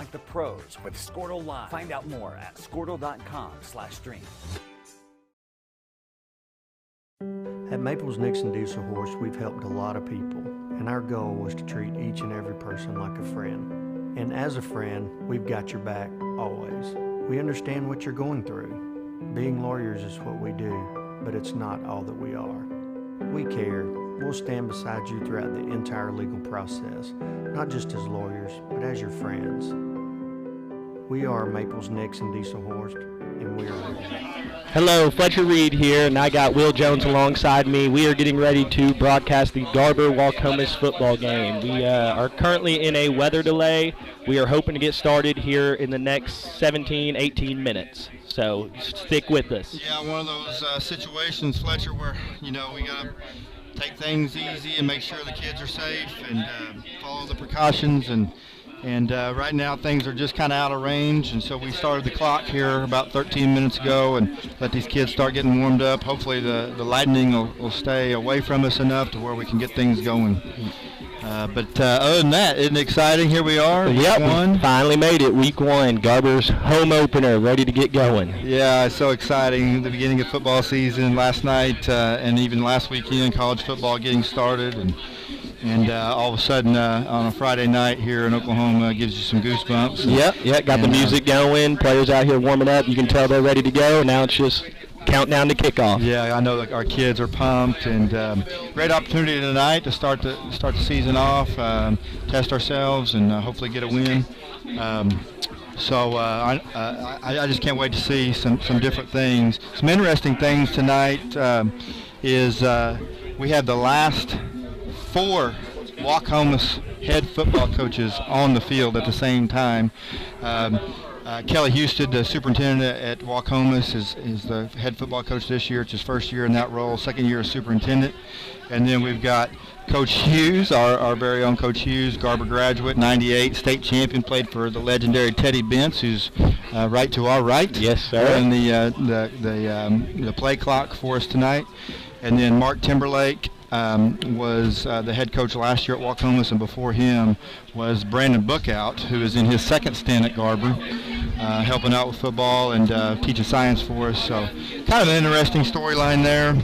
like the pros with Squirtle Live. Find out more at squirtle.com/stream. At Maples Nixon Diesel Horse, we've helped a lot of people, and our goal was to treat each and every person like a friend. And as a friend, we've got your back always. We understand what you're going through. Being lawyers is what we do, but it's not all that we are. We care. We'll stand beside you throughout the entire legal process, not just as lawyers, but as your friends. We are Maples Nixon Diesel Horse, and we are ready. Hello, Fletcher Reed here, and I got Will Jones alongside me. We are getting ready to broadcast the Garber Waukomis football game. We are currently in a weather delay. We are hoping to get started here in the next 17, 18 minutes. So stick with us. Yeah, one of those situations, Fletcher, where, we got to take things easy and make sure the kids are safe and follow the precautions. And right now things are just kind of out of range, and so we started the clock here about 13 minutes ago and let these kids start getting warmed up. Hopefully the lightning will stay away from us enough to where we can get things going. But other than that, isn't it exciting? Here we are, Yep, week one. We finally made it, week one. Garber's home opener, ready to get going. Yeah, it's so exciting. The beginning of football season last night and even last weekend, college football getting started. And all of a sudden on a Friday night here in Oklahoma gives you some goosebumps. Yep, got the music going, players out here warming up. You can tell they're ready to go. Now it's just countdown to kickoff. Yeah, I know that our kids are pumped, and great opportunity tonight to start the season off, test ourselves, and hopefully get a win. So I just can't wait to see some different things. Some interesting things tonight is we have the last 4 Waukomis head football coaches on the field at the same time. Kelly Houston, the superintendent at Waukomis, is the head football coach this year. It's his first year in that role, second year as superintendent. And then we've got Coach Hughes, our very own Coach Hughes, Garber graduate, 98, state champion, played for the legendary Teddy Bentz, who's right to our right. Yes, sir. And the play clock for us tonight. And then Mark Timberlake was the head coach last year at Waukomis, and before him was Brandon Bookout, who is in his second stint at Garber, helping out with football and teaching science for us. So kind of an interesting storyline there.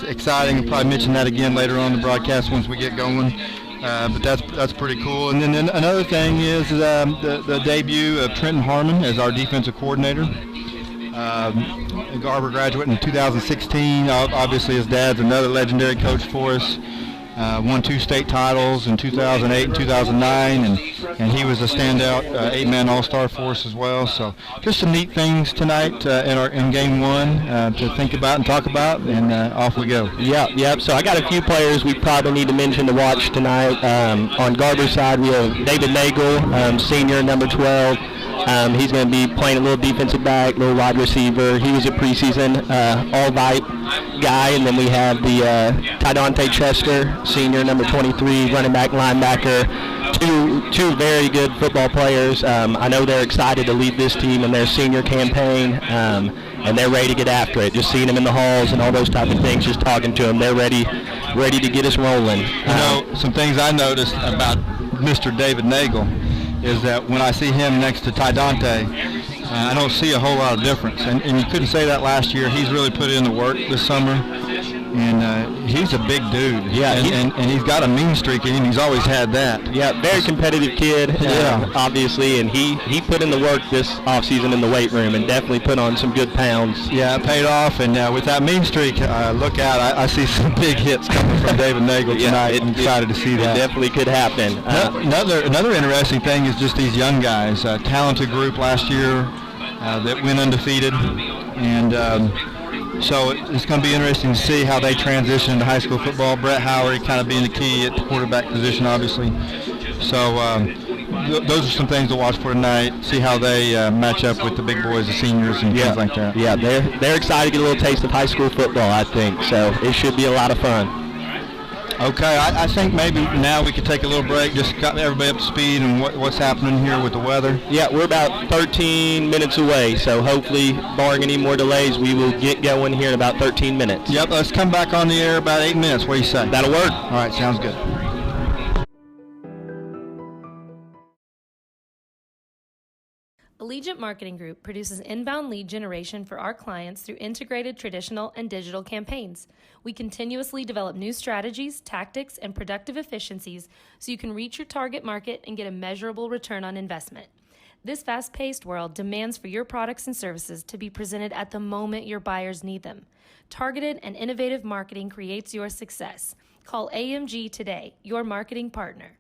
Exciting. I'll probably mention that again later on in the broadcast once we get going. But that's pretty cool. And then another thing is the debut of Trenton Harmon as our defensive coordinator. A Garber graduate in 2016. Obviously his dad's another legendary coach for us. Won 2 state titles in 2008 and 2009, and he was a standout 8-man all-star for us as well. So just some neat things tonight in game one to think about and talk about, and off we go. Yep. So I got a few players we probably need to mention to watch tonight. On Garber's side, we have David Nagel, senior, number 12. He's going to be playing a little defensive back, little wide receiver. He was a preseason all-white guy. And then we have the Tydante Chester, senior, number 23, running back, linebacker. Two very good football players. I know they're excited to lead this team in their senior campaign, and they're ready to get after it. Just seeing them in the halls and all those type of things, just talking to them, they're ready to get us rolling. Some things I noticed about Mr. David Nagel is that when I see him next to Tydante, I don't see a whole lot of difference. And you couldn't say that last year. He's really put in the work this summer. And he's a big dude. Yeah, and he's got a mean streak in him. He's always had that. Yeah, very competitive kid, obviously, and he put in the work this offseason in the weight room and definitely put on some good pounds. Yeah, it paid off, and with that mean streak, look out. I see some big hits coming from David Nagel tonight. I'm excited to see that. It definitely could happen. Another interesting thing is just these young guys. Talented group last year that went undefeated, and so it's going to be interesting to see how they transition into high school football. Brett Howard kind of being the key at the quarterback position, obviously. So those are some things to watch for tonight. See how they match up with the big boys, the seniors, and things like that. Yeah, they're excited to get a little taste of high school football, I think. So it should be a lot of fun. Okay, I think maybe now we could take a little break, just got everybody up to speed and what's happening here with the weather. Yeah, we're about 13 minutes away, so hopefully, barring any more delays, we will get going here in about 13 minutes. Yep, let's come back on the air about 8 minutes. What do you say? That'll work. All right, sounds good. Allegiant Marketing Group produces inbound lead generation for our clients through integrated traditional and digital campaigns. We continuously develop new strategies, tactics, and productive efficiencies so you can reach your target market and get a measurable return on investment. This fast-paced world demands for your products and services to be presented at the moment your buyers need them. Targeted and innovative marketing creates your success. Call AMG today, your marketing partner.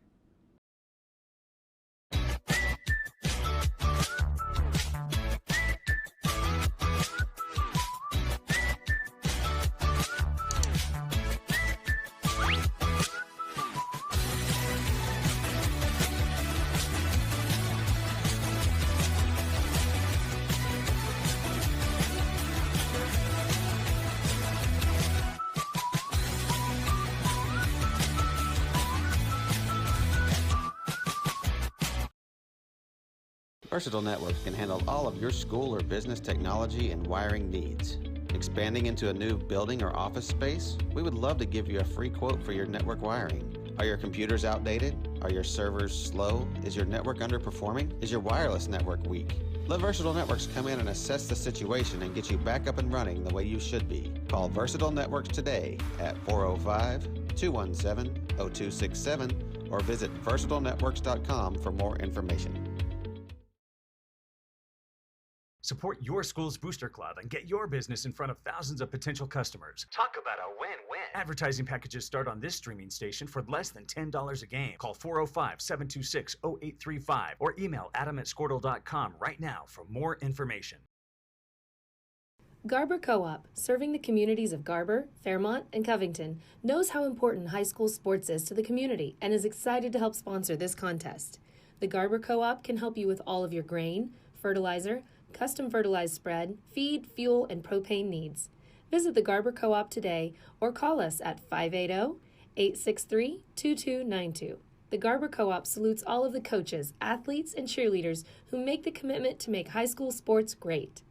Versatile Networks can handle all of your school or business technology and wiring needs. Expanding into a new building or office space? We would love to give you a free quote for your network wiring. Are your computers outdated? Are your servers slow? Is your network underperforming? Is your wireless network weak? Let Versatile Networks come in and assess the situation and get you back up and running the way you should be. Call Versatile Networks today at 405-217-0267 or visit versatilenetworks.com for more information. Support your school's booster club and get your business in front of thousands of potential customers. Talk about a win-win. Advertising packages start on this streaming station for less than $10 a game. Call 405-726-0835 or email adam@squirtle.com right now for more information. Garber Co-op, serving the communities of Garber, Fairmont, and Covington, knows how important high school sports is to the community and is excited to help sponsor this contest. The Garber Co-op can help you with all of your grain, fertilizer, custom fertilized spread, feed, fuel, and propane needs. Visit the Garber Co-op today or call us at 580-863-2292. The Garber Co-op salutes all of the coaches, athletes, and cheerleaders who make the commitment to make high school sports great.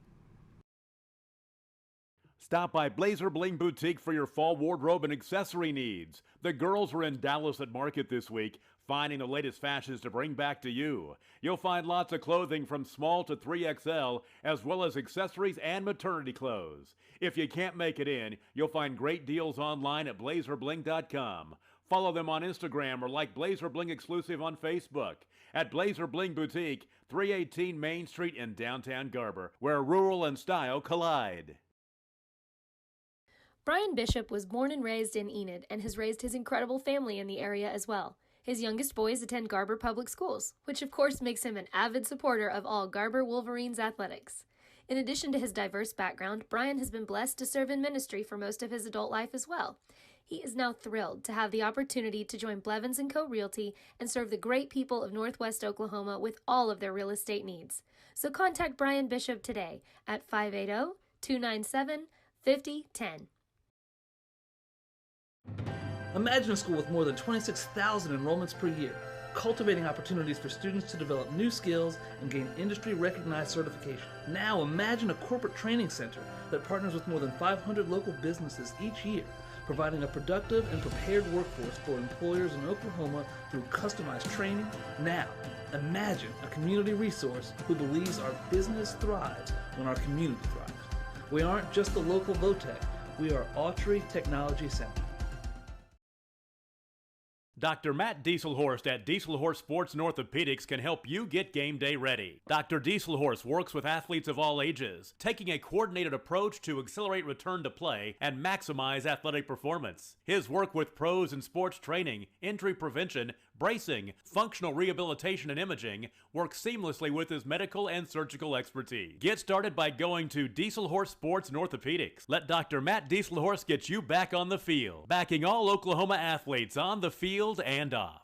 Stop by Blazer Bling Boutique for your fall wardrobe and accessory needs. The girls are in Dallas at Market this week, finding the latest fashions to bring back to you. You'll find lots of clothing from small to 3XL, as well as accessories and maternity clothes. If you can't make it in, you'll find great deals online at blazerbling.com. Follow them on Instagram or like Blazer Bling Exclusive on Facebook. At Blazer Bling Boutique, 318 Main Street in downtown Garber, where rural and style collide. Brian Bishop was born and raised in Enid and has raised his incredible family in the area as well. His youngest boys attend Garber Public Schools, which of course makes him an avid supporter of all Garber Wolverines athletics. In addition to his diverse background, Brian has been blessed to serve in ministry for most of his adult life as well. He is now thrilled to have the opportunity to join Blevins & Co. Realty and serve the great people of Northwest Oklahoma with all of their real estate needs. So contact Brian Bishop today at 580-297-5010. Imagine a school with more than 26,000 enrollments per year, cultivating opportunities for students to develop new skills and gain industry-recognized certification. Now imagine a corporate training center that partners with more than 500 local businesses each year, providing a productive and prepared workforce for employers in Oklahoma through customized training. Now, imagine a community resource who believes our business thrives when our community thrives. We aren't just the local Votech, we are Autry Technology Center. Dr. Matt Dieselhorst at Dieselhorst Sports and Orthopedics can help you get game day ready. Dr. Dieselhorst works with athletes of all ages, taking a coordinated approach to accelerate return to play and maximize athletic performance. His work with pros in sports training, injury prevention, bracing, functional rehabilitation, and imaging works seamlessly with his medical and surgical expertise. Get started by going to Dieselhorst Sports and Orthopedics. Let Dr. Matt Dieselhorst get you back on the field, backing all Oklahoma athletes on the field and off.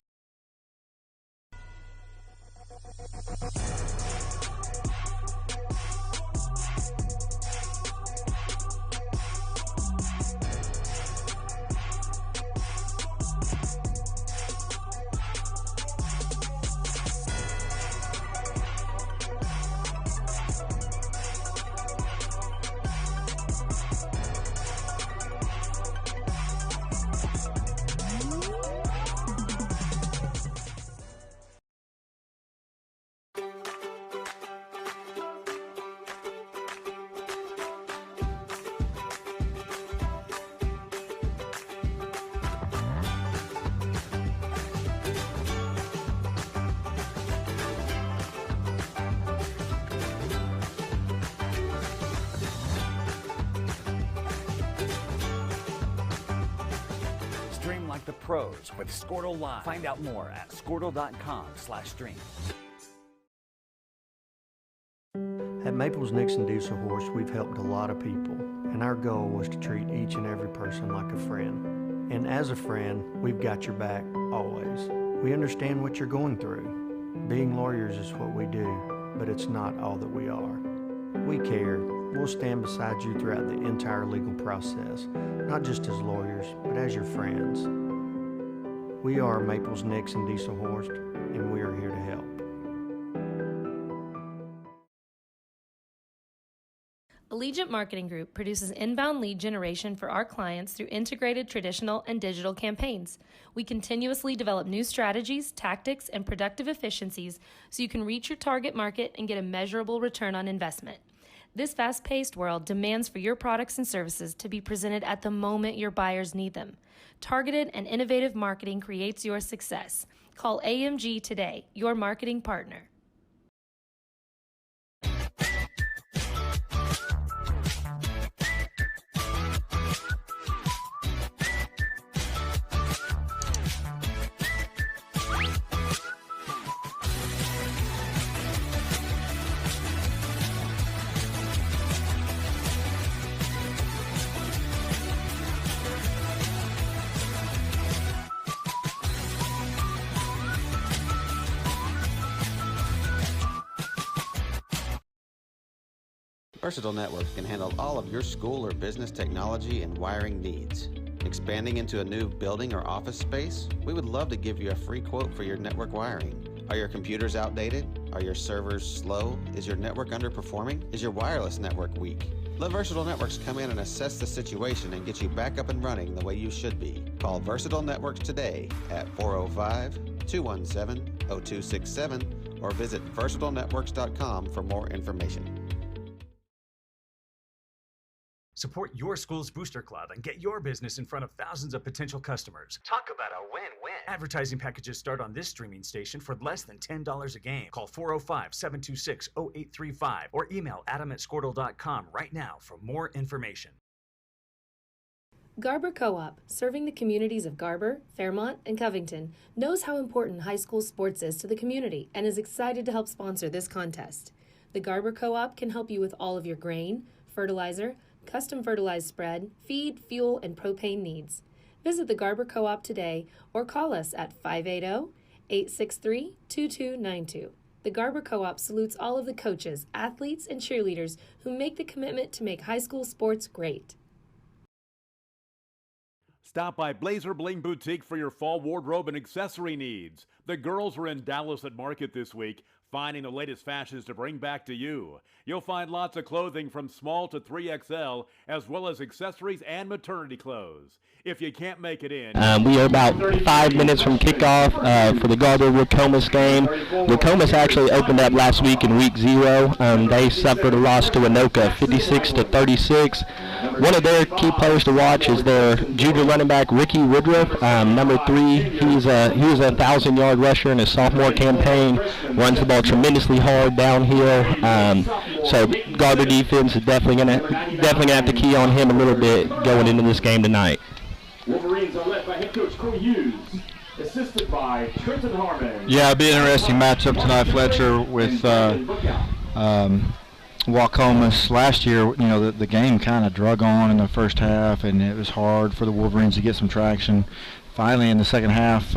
the pros with Squirtle Live. Find out more at squirtle.com/stream. At Maples Nixon Diesel Horse, we've helped a lot of people, and our goal was to treat each and every person like a friend. And as a friend, we've got your back always. We understand what you're going through. Being lawyers is what we do, but it's not all that we are. We care. We'll stand beside you throughout the entire legal process, not just as lawyers, but as your friends. We are Maples Nixon Diesel Horse, and we are here to help. Allegiant Marketing Group produces inbound lead generation for our clients through integrated traditional and digital campaigns. We continuously develop new strategies, tactics, and productive efficiencies so you can reach your target market and get a measurable return on investment. This fast-paced world demands for your products and services to be presented at the moment your buyers need them. Targeted and innovative marketing creates your success. Call AMG today, your marketing partner. Versatile Networks can handle all of your school or business technology and wiring needs. Expanding into a new building or office space? We would love to give you a free quote for your network wiring. Are your computers outdated? Are your servers slow? Is your network underperforming? Is your wireless network weak? Let Versatile Networks come in and assess the situation and get you back up and running the way you should be. Call Versatile Networks today at 405-217-0267 or visit versatilenetworks.com for more information. Support your school's booster club and get your business in front of thousands of potential customers. Talk about a win-win. Advertising packages start on this streaming station for less than $10 a game. Call 405-726-0835 or email adam@squirtle.com right now for more information. Garber Co-op, serving the communities of Garber, Fairmont, and Covington, knows how important high school sports is to the community and is excited to help sponsor this contest. The Garber Co-op can help you with all of your grain, fertilizer, custom fertilized spread, feed, fuel, and propane needs. Visit the Garber Co-op today or call us at 580-863-2292. The Garber Co-op salutes all of the coaches, athletes, and cheerleaders who make the commitment to make high school sports great. Stop by Blazer Bling Boutique for your fall wardrobe and accessory needs. The girls are in Dallas at Market this week, finding the latest fashions to bring back to you. You'll find lots of clothing from small to 3XL, as well as accessories and maternity clothes. If you can't make it in... We are about 5 minutes from kickoff for the Garber Waukomis game. Waukomis actually opened up last week in week 0. They suffered a loss to Anoka, 56-36. One of their key players to watch is their junior running back, Ricky Woodruff, number 3. He was a 1,000-yard rusher in his sophomore campaign, runs the ball tremendously hard downhill. So Garber defense is definitely gonna have to key on him a little bit going into this game tonight. Wolverines are led by head coach Corey Hughes, assisted by Trenton Harmon. Yeah, it'll be an interesting matchup tonight, Fletcher, with Waukomis. Last year, you know, the game kind of drug on in the first half, and it was hard for the Wolverines to get some traction. Finally, in the second half,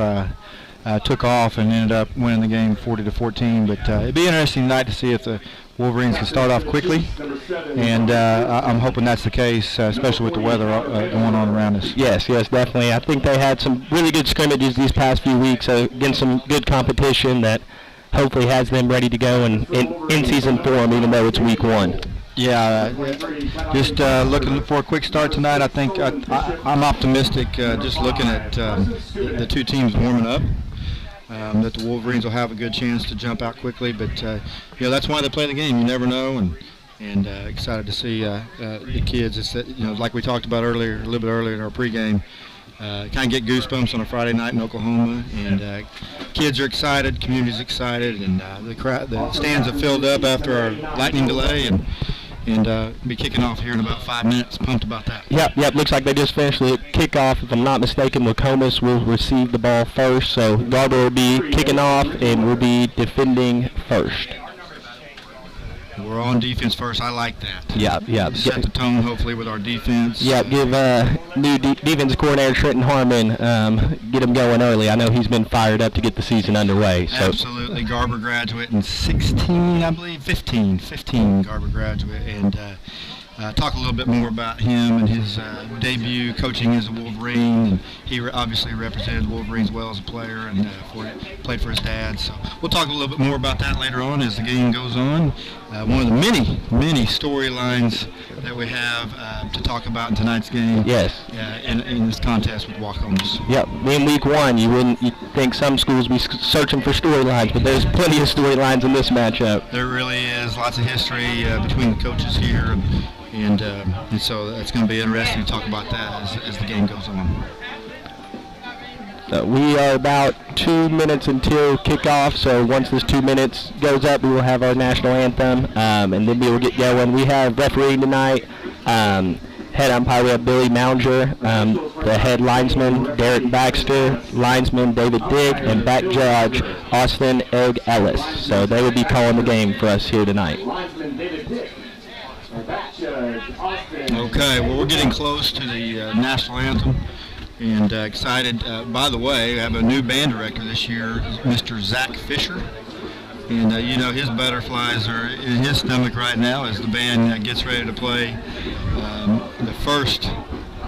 took off and ended up winning the game 40-14. But it'd be an interesting night to see if the Wolverines can start off quickly, and I'm hoping that's the case, especially with the weather going on around us. Yes, definitely. I think they had some really good scrimmages these past few weeks against some good competition that hopefully has them ready to go in season form, even though it's week 1. Yeah, just looking for a quick start tonight. I think I'm optimistic just looking at the two teams warming up. That the Wolverines will have a good chance to jump out quickly, but that's why they play the game. You never know, and excited to see the kids. It's like we talked about a little bit earlier in our pregame. Kind of get goosebumps on a Friday night in Oklahoma, and kids are excited, community's excited, and the stands have filled up after our lightning delay, and and be kicking off here in about 5 minutes. Pumped about that. Yep. Looks like they just finished the kickoff. If I'm not mistaken, Waukomis will receive the ball first. So Garber will be kicking off and will be defending first. We're on defense first. I like that. Yep. Set the tone, hopefully, with our defense. Yep, give new defense coordinator Trenton Harmon, get him going early. I know he's been fired up to get the season underway. So. Absolutely. Garber graduate in 16, I believe, 15 Garber graduate. And talk a little bit more about him and his debut coaching as a Wolverine. And he obviously represented the Wolverines well as a player and played for his dad. So we'll talk a little bit more about that later on as the game goes on. One of the many storylines that we have to talk about in tonight's game. Yes. In this contest with Waukomis. Yep. In week one, you'd think some schools be searching for storylines, but there's plenty of storylines in this matchup. There really is. Lots of history between the coaches here. And so it's going to be interesting to talk about that as the game goes on. We are about 2 minutes until kickoff, so once this 2 minutes goes up, we will have our national anthem, and then we will get going. We have refereeing tonight. Head umpire, we have Billy Mounger, the head linesman, Derek Baxter, linesman David Digg, and back judge, Austin Egg Ellis. So they will be calling the game for us here tonight. Okay, well, we're getting close to the national anthem and excited. By the way, we have a new band director this year, Mr. Zach Fisher. And, his butterflies are in his stomach right now as the band gets ready to play the first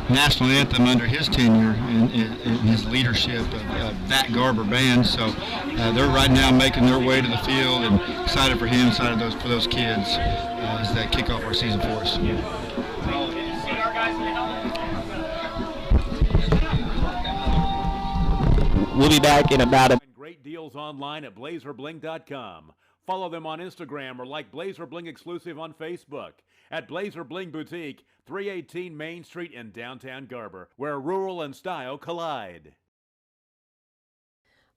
national anthem under his tenure and his leadership of that Garber band. So they're right now making their way to the field, and excited for him, excited for those kids as they kick off our season for us. We'll be back in about a... Great deals online at BlazerBling.com. Follow them on Instagram or like Blazer Bling exclusive on Facebook at Blazer Bling Boutique, 318 Main Street in downtown Garber, where rural and style collide.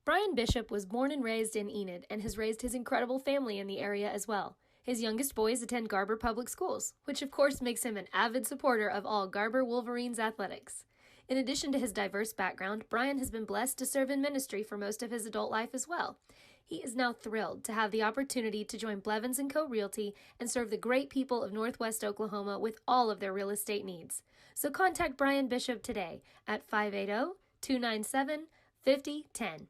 Brian Bishop was born and raised in Enid and has raised his incredible family in the area as well. His youngest boys attend Garber Public Schools, which of course makes him an avid supporter of all Garber Wolverines athletics. In addition to his diverse background, Brian has been blessed to serve in ministry for most of his adult life as well. He is now thrilled to have the opportunity to join Blevins & Co. Realty and serve the great people of Northwest Oklahoma with all of their real estate needs. So contact Brian Bishop today at 580-297-5010.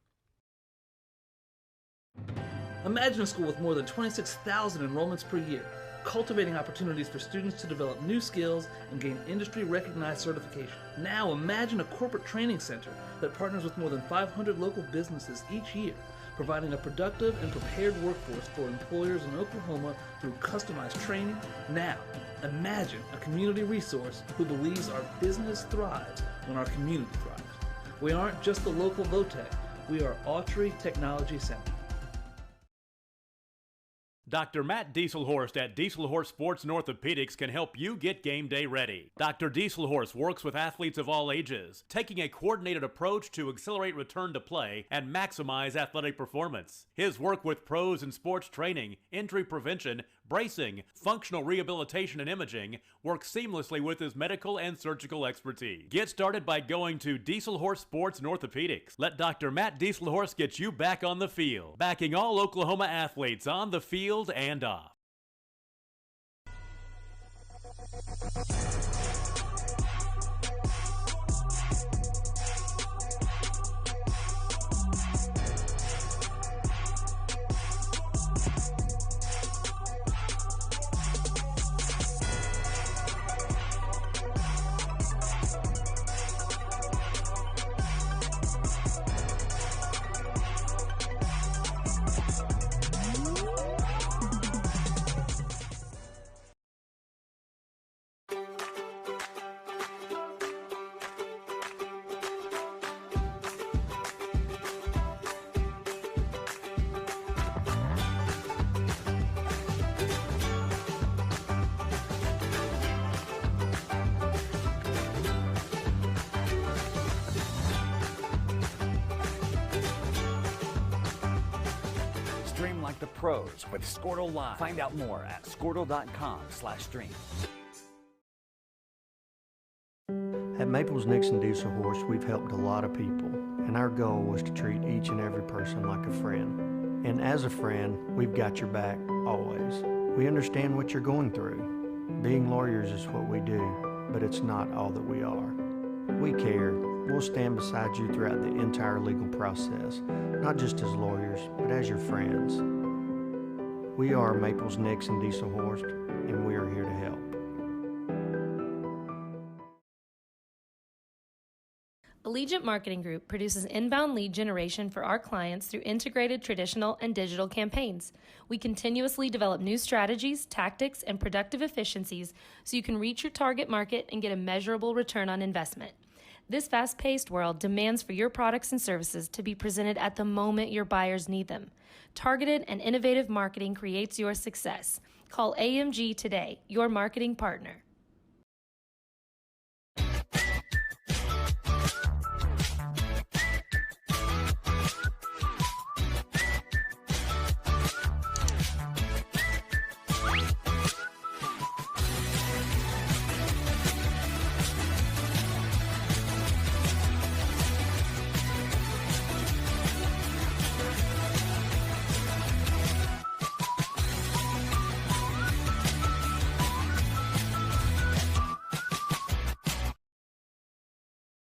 Imagine a school with more than 26,000 enrollments per year, cultivating opportunities for students to develop new skills and gain industry-recognized certification. Now imagine a corporate training center that partners with more than 500 local businesses each year, providing a productive and prepared workforce for employers in Oklahoma through customized training. Now, imagine a community resource who believes our business thrives when our community thrives. We aren't just the local VOTEC, we are Autry Technology Center. Dr. Matt Dieselhorst at Dieselhorst Sports and Orthopedics can help you get game day ready. Dr. Dieselhorst works with athletes of all ages, taking a coordinated approach to accelerate return to play and maximize athletic performance. His work with pros in sports training, injury prevention, bracing, functional rehabilitation, and imaging works seamlessly with his medical and surgical expertise. Get started by going to Dieselhorst Sports and Orthopedics. Let Dr. Matt Dieselhorst get you back on the field, backing all Oklahoma athletes on the field and off. Stream like the pros with Squirtle Live. Find out more at squirtle.com/stream. At Maples Nixon Diesel Horse, we've helped a lot of people, and our goal was to treat each and every person like a friend. And as a friend, we've got your back always. We understand what you're going through. Being lawyers is what we do, but it's not all that we are. We care. We'll stand beside you throughout the entire legal process, not just as lawyers, but as your friends. We are Maples Nixon Diesel Horse, and we are here to help. Allegiant Marketing Group produces inbound lead generation for our clients through integrated traditional and digital campaigns. We continuously develop new strategies, tactics, and productive efficiencies so you can reach your target market and get a measurable return on investment. This fast-paced world demands for your products and services to be presented at the moment your buyers need them. Targeted and innovative marketing creates your success. Call AMG today, your marketing partner.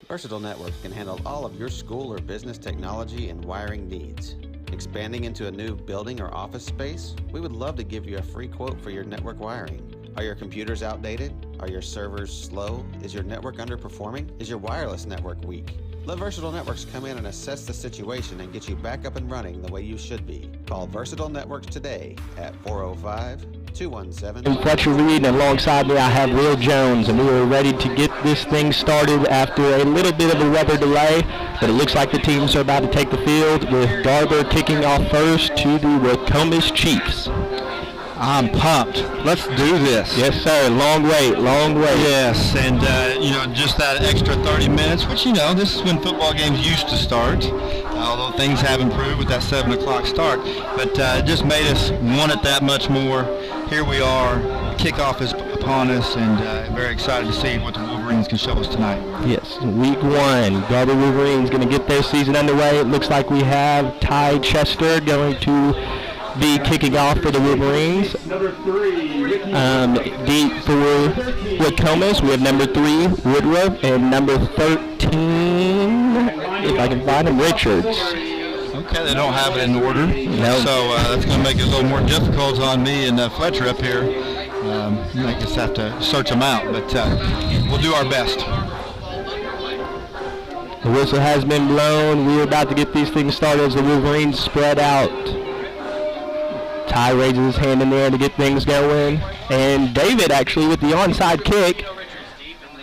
Versatile Networks can handle all of your school or business technology and wiring needs. Expanding into a new building or office space? We would love to give you a free quote for your network wiring. Are your computers outdated? Are your servers slow? Is your network underperforming? Is your wireless network weak? Let Versatile Networks come in and assess the situation and get you back up and running the way you should be. Call Versatile Networks today at 405-217. And Fletcher Reed, and alongside me I have Will Jones, and we are ready to get this thing started after a little bit of a weather delay, but it looks like the teams are about to take the field with Garber kicking off first to the Waukomis Chiefs. I'm pumped. Let's do this. Yes, sir. Long wait. Yes, and just that extra 30 minutes, which this is when football games used to start, although things have improved with that 7 o'clock start, but it just made us want it that much more. Here we are. Kickoff is upon us, and very excited to see what the Wolverines can show us tonight. Yes, week 1. Garber Wolverines going to get their season underway. It looks like we have Ty Chester going to be kicking off for the Wolverines. Number 3, Deep for Waukomis, we have number 3, Woodruff, and number 13, if I can find him, Richards. Okay, they don't have it in order. Nope. So that's going to make it a little more difficult on me and Fletcher up here. I just have to search them out, but we'll do our best. The whistle has been blown. We're about to get these things started as the Wolverines spread out. Ty raises his hand in there to get things going. And David actually with the onside kick.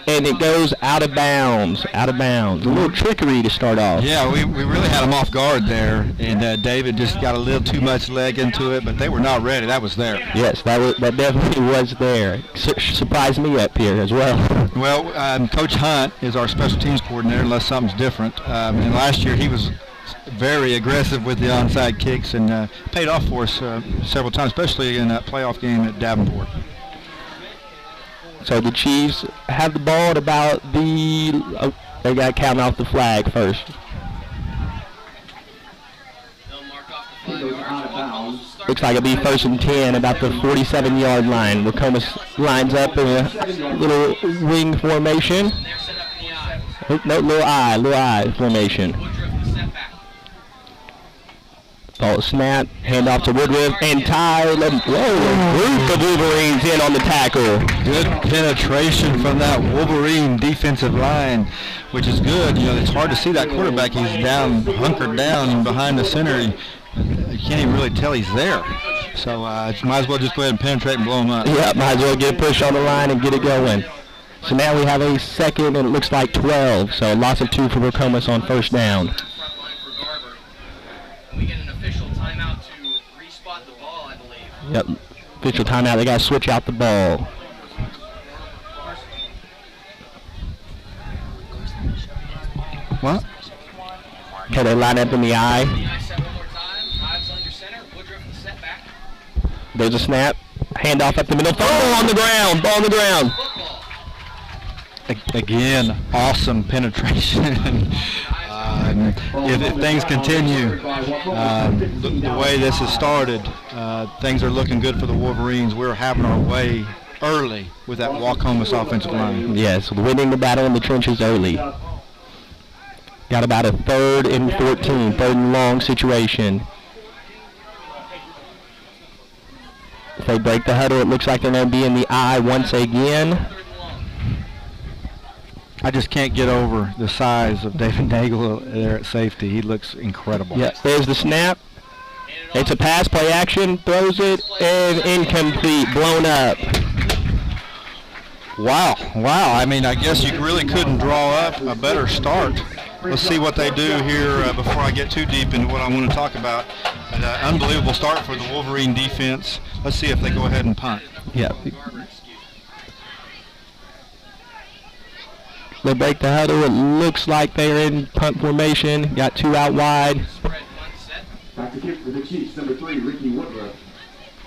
And it goes out of bounds. A little trickery to start off. Yeah, we really had him off guard there. And David just got a little too much leg into it, but they were not ready. That was there. Yes, that definitely was there. Surprised me up here as well. Well, Coach Hunt is our special teams coordinator, unless something's different. And last year he was very aggressive with the onside kicks and paid off for us several times, especially in that playoff game at Davenport. So the Chiefs have the ball at about they got to count off the flag first. Looks like it'll be 1st and 10, about the 47-yard line. Waukomis lines up in a little wing formation. No, little I formation. Ball snap, hand off to Woodruff, and Ty, a group of Wolverines in on the tackle. Good penetration from that Wolverine defensive line, which is good. It's hard to see that quarterback. He's hunkered down behind the center. You can't even really tell he's there. So might as well just go ahead and penetrate and blow him up. Yeah, might as well get a push on the line and get it going. So now we have a 2nd, and it looks like 12. So loss of 2 for Waukomis on 1st down. Yep, official timeout. They got to switch out the ball. What? Okay, they line up in the I. There's a snap. Handoff up the middle. Ball on the ground. Ball on the ground. Again, awesome penetration. If things continue the way this has started, things are looking good for the Wolverines. We're having our way early with that Waukomis offensive line. Yes, winning the battle in the trenches early. Got about a 3rd and 14, 3rd and long situation. If they break the huddle, it looks like they're going to be in the eye once again. I just can't get over the size of David Nagel there at safety. He looks incredible. Yeah, there's the snap. It's a pass, play action, throws it, and incomplete, blown up. Wow. I mean, I guess you really couldn't draw up a better start. Let's see what they do here before I get too deep into what I want to talk about. An unbelievable start for the Wolverine defense. Let's see if they go ahead and punt. Yeah. They break the huddle. It looks like they're in punt formation. Got 2 out wide. Back to kick for the Chiefs, number 3, Ricky Woodruff.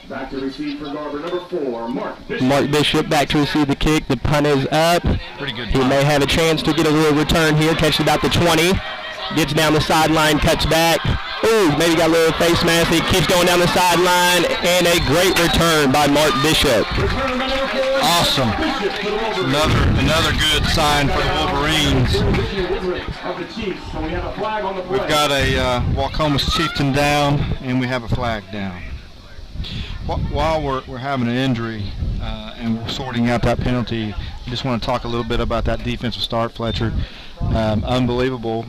Back to receive for Garber, number 4, Mark Bishop. Mark Bishop back to receive the kick. The punt is up. Pretty good. He may have a chance to get a little return here. Catches about the 20. Gets down the sideline, cuts back. Ooh, maybe got a little face mask. He keeps going down the sideline, and a great return by Mark Bishop. Awesome. Another good sign for the Wolverines. We've got a Waukomis Chieftain down, and we have a flag down. While we're having an injury and we're sorting out that penalty, I just want to talk a little bit about that defensive start, Fletcher. Unbelievable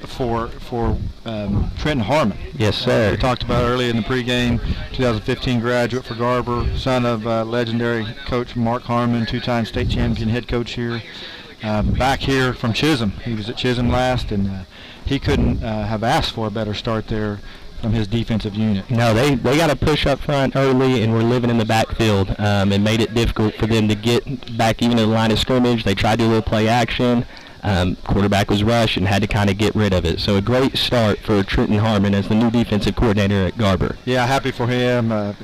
for Trenton Harmon. Yes, sir. We talked about early in the pregame, 2015 graduate for Garber, son of legendary coach Mark Harmon, 2-time state champion head coach here. Back here from Chisholm. He was at Chisholm last, and he couldn't have asked for a better start there from his defensive unit. No, they got to push up front early, and we're living in the backfield. It made it difficult for them to get back even to the line of scrimmage. They tried to do a little play action. Quarterback was rushed and had to kind of get rid of it. So a great start for Trenton Harmon as the new defensive coordinator at Garber. Yeah, happy for him.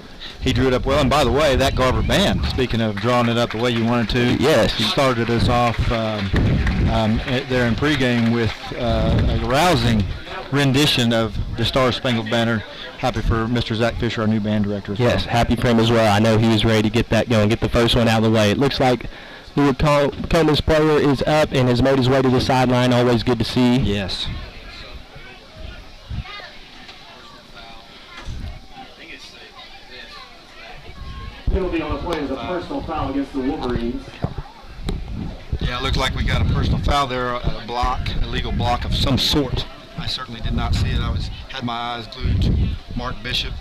He drew it up well. And by the way, that Garber band, speaking of drawing it up the way you wanted to, yes, he started us off there in pregame with a rousing rendition of the Star Spangled Banner. Happy for Mr. Zach Fisher, our new band director as well. Yes, happy for him as well. I know he was ready to get that going, get the first one out of the way. It looks like the Waukomis player is up and has made his way to the sideline. Always good to see. Yes. Penalty on the play is a personal foul against the Wolverines. Yeah, it looked like we got a personal foul there, a block, a legal block of some sort. I certainly did not see it. I had my eyes glued to Mark Bishop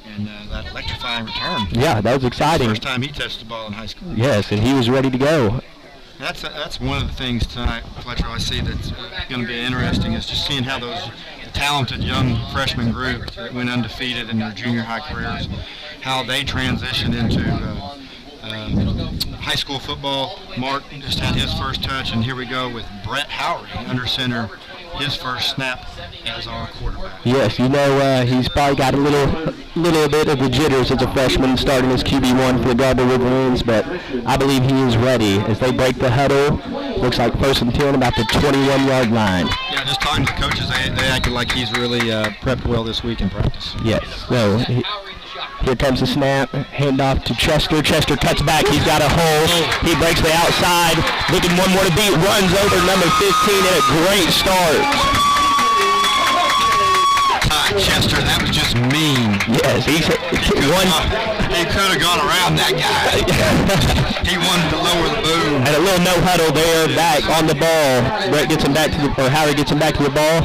and that electrifying return. Yeah, that was exciting. First time he touched the ball in high school. Yes, and he was ready to go. That's one of the things tonight, Fletcher, I see that's going to be interesting is just seeing how those talented young freshman group that went undefeated in their junior high careers, how they transition into high school football. Mark just had his first touch, and here we go with Brett Howery under center, his first snap as our quarterback. Yes, you know he's probably got a little bit of the jitters as a freshman starting as QB1 for the Garber Wolverines, but I believe he is ready as they break the huddle. Looks like 1st and 10 about the 21-yard line. Yeah, just talking to the coaches, they acted like he's really prepped well this week in practice. Yes, so here comes the snap, handoff to Chester. Chester cuts back, he's got a hole. He breaks the outside, looking one more to beat, runs over number 15 and a great start. Chester, that was just mean. Yes, he could have gone around that guy. He wanted to lower the boom. And a little no huddle there, back on the ball. Brett gets him back to Howard gets him back to the ball.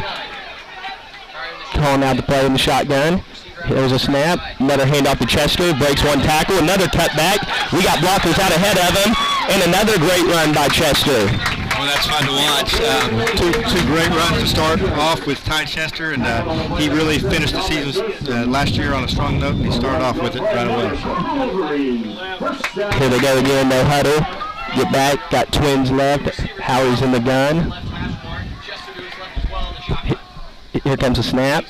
Calling out the play in the shotgun. Here's a snap, another handoff to Chester, breaks one tackle, another cutback. We got blockers out ahead of him, and another great run by Chester. Well, that's fun to watch. Two great runs to start off with Ty Chester, and he really finished the season last year on a strong note, and he started off with it right away. Here they go again, no huddle. Get back, got twins left. Howie's in the gun. Here comes a snap.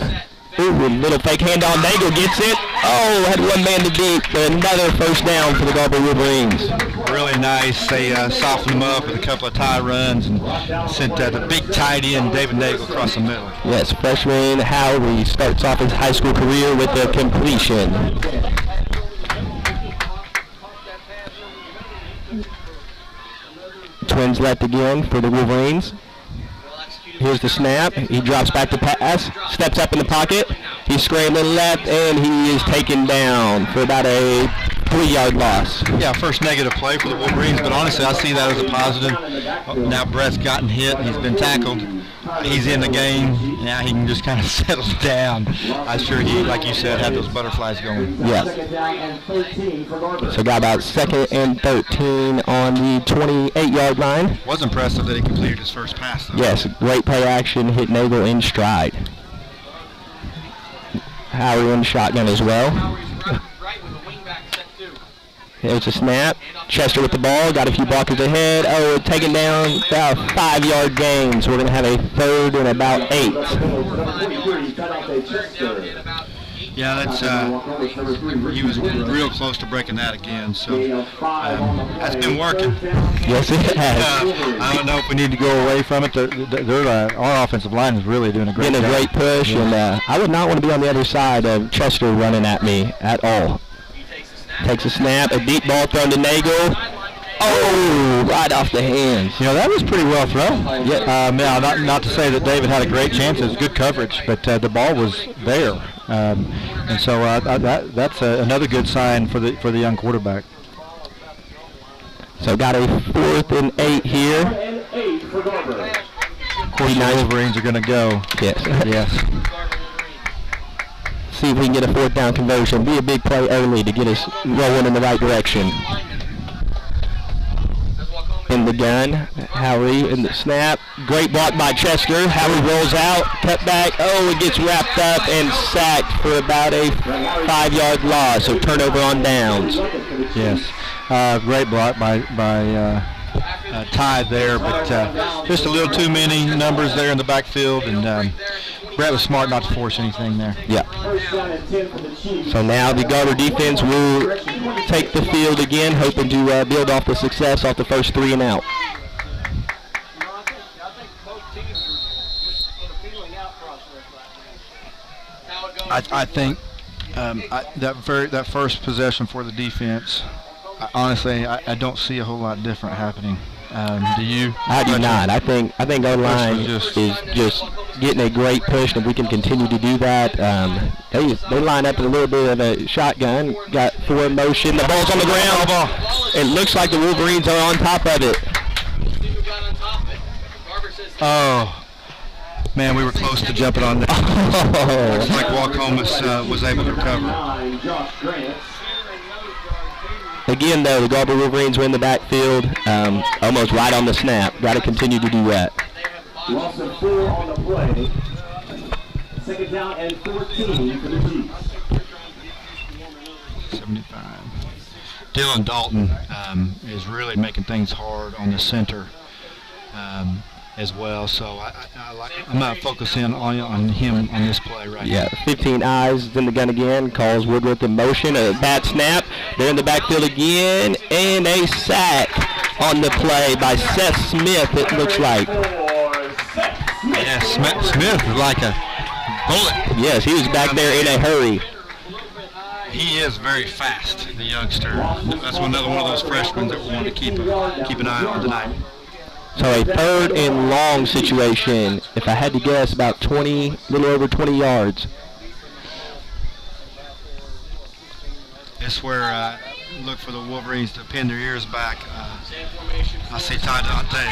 Ooh, a little fake handoff. Nagel gets it. Oh, had one man to beat. But another first down for the Garber Wolverines. Really nice. They softened them up with a couple of tie runs and sent the big tight end, David Nagel, across the middle. Yes, freshman Howry starts off his high school career with a completion. Twins left again for the Wolverines. Here's the snap. He drops back to pass, steps up in the pocket. He's scrambling left, and he is taken down for about a 3-yard loss. Yeah, first negative play for the Wolverines, but honestly, I see that as a positive. Now Brett's gotten hit. He's been tackled. He's in the game. Now he can just kind of settle down. I'm sure he, like you said, had those butterflies going. Yes. So got about 2nd and 13 on the 28-yard line. Was impressive that he completed his first pass, though. Yes, great play action, hit Nagel in stride. Howry in shotgun as well. There's a snap. Chester with the ball, got a few blockers ahead. Oh, taken down, about 5-yard gain. So we're going to have a 3rd and about 8. Yeah, that's he was real close to breaking that again. So that's been working. Yes, it has. I don't know if we need to go away from it. Our offensive line is really doing a great job. Getting a great push, and I would not want to be on the other side of Chester running at me at all. Takes a snap, a deep ball thrown to Nagel. Oh, right off the hands. You know, that was pretty well thrown. Yeah, not to say that David had a great chance. It was good coverage, but the ball was there. And so that's another good sign for the young quarterback. So got a 4th and 8 here. Of course, the Wolverines are going to go. Yes. Yes. See if we can get a 4th down conversion. Be a big play early to get us rolling in the right direction. In the gun, Howry in the snap. Great block by Chester. Howry rolls out, cut back. Oh, it gets wrapped up and sacked for about a 5-yard loss. So turnover on downs. Yes, great block by Ty there, but just a little too many numbers there in the backfield, and Brett was smart not to force anything there. Yeah. So now the Garber defense will take the field again, hoping to build off the success off the first 3 and out. I think that first possession for the defense, honestly, I don't see a whole lot different happening. Do you? I do not. I think O-line is just getting a great push, and if we can continue to do that, they line up in a little bit of a shotgun. Got 4 in motion. The ball's on the ground. It looks like the Wolverines are on top of it. Oh, man, we were close to jumping on that. Oh. Looks like Waukomis was able to recover. Again, though, the Garber Wolverines were in the backfield, almost right on the snap. Got to continue to do that. Loss of 4 on the play. 2nd down and 14 for the Chiefs. 75. Dylan Dalton is really making things hard on the center as well. So I'm going to focus in on him on this play right now. 15 eyes in the gun again. Calls Woodruff in motion. A bad snap. They're in the backfield again. And a sack on the play by Seth Smith, it looks like. Yeah, Smith was like a bullet. Yes, he was back there in a hurry. He is very fast, the youngster. That's another one of those freshmen that we want to keep an eye on tonight. So a 3rd and long situation. If I had to guess, about 20, a little over 20 yards. It's where look for the Wolverines to pin their ears back. I see Ty Dante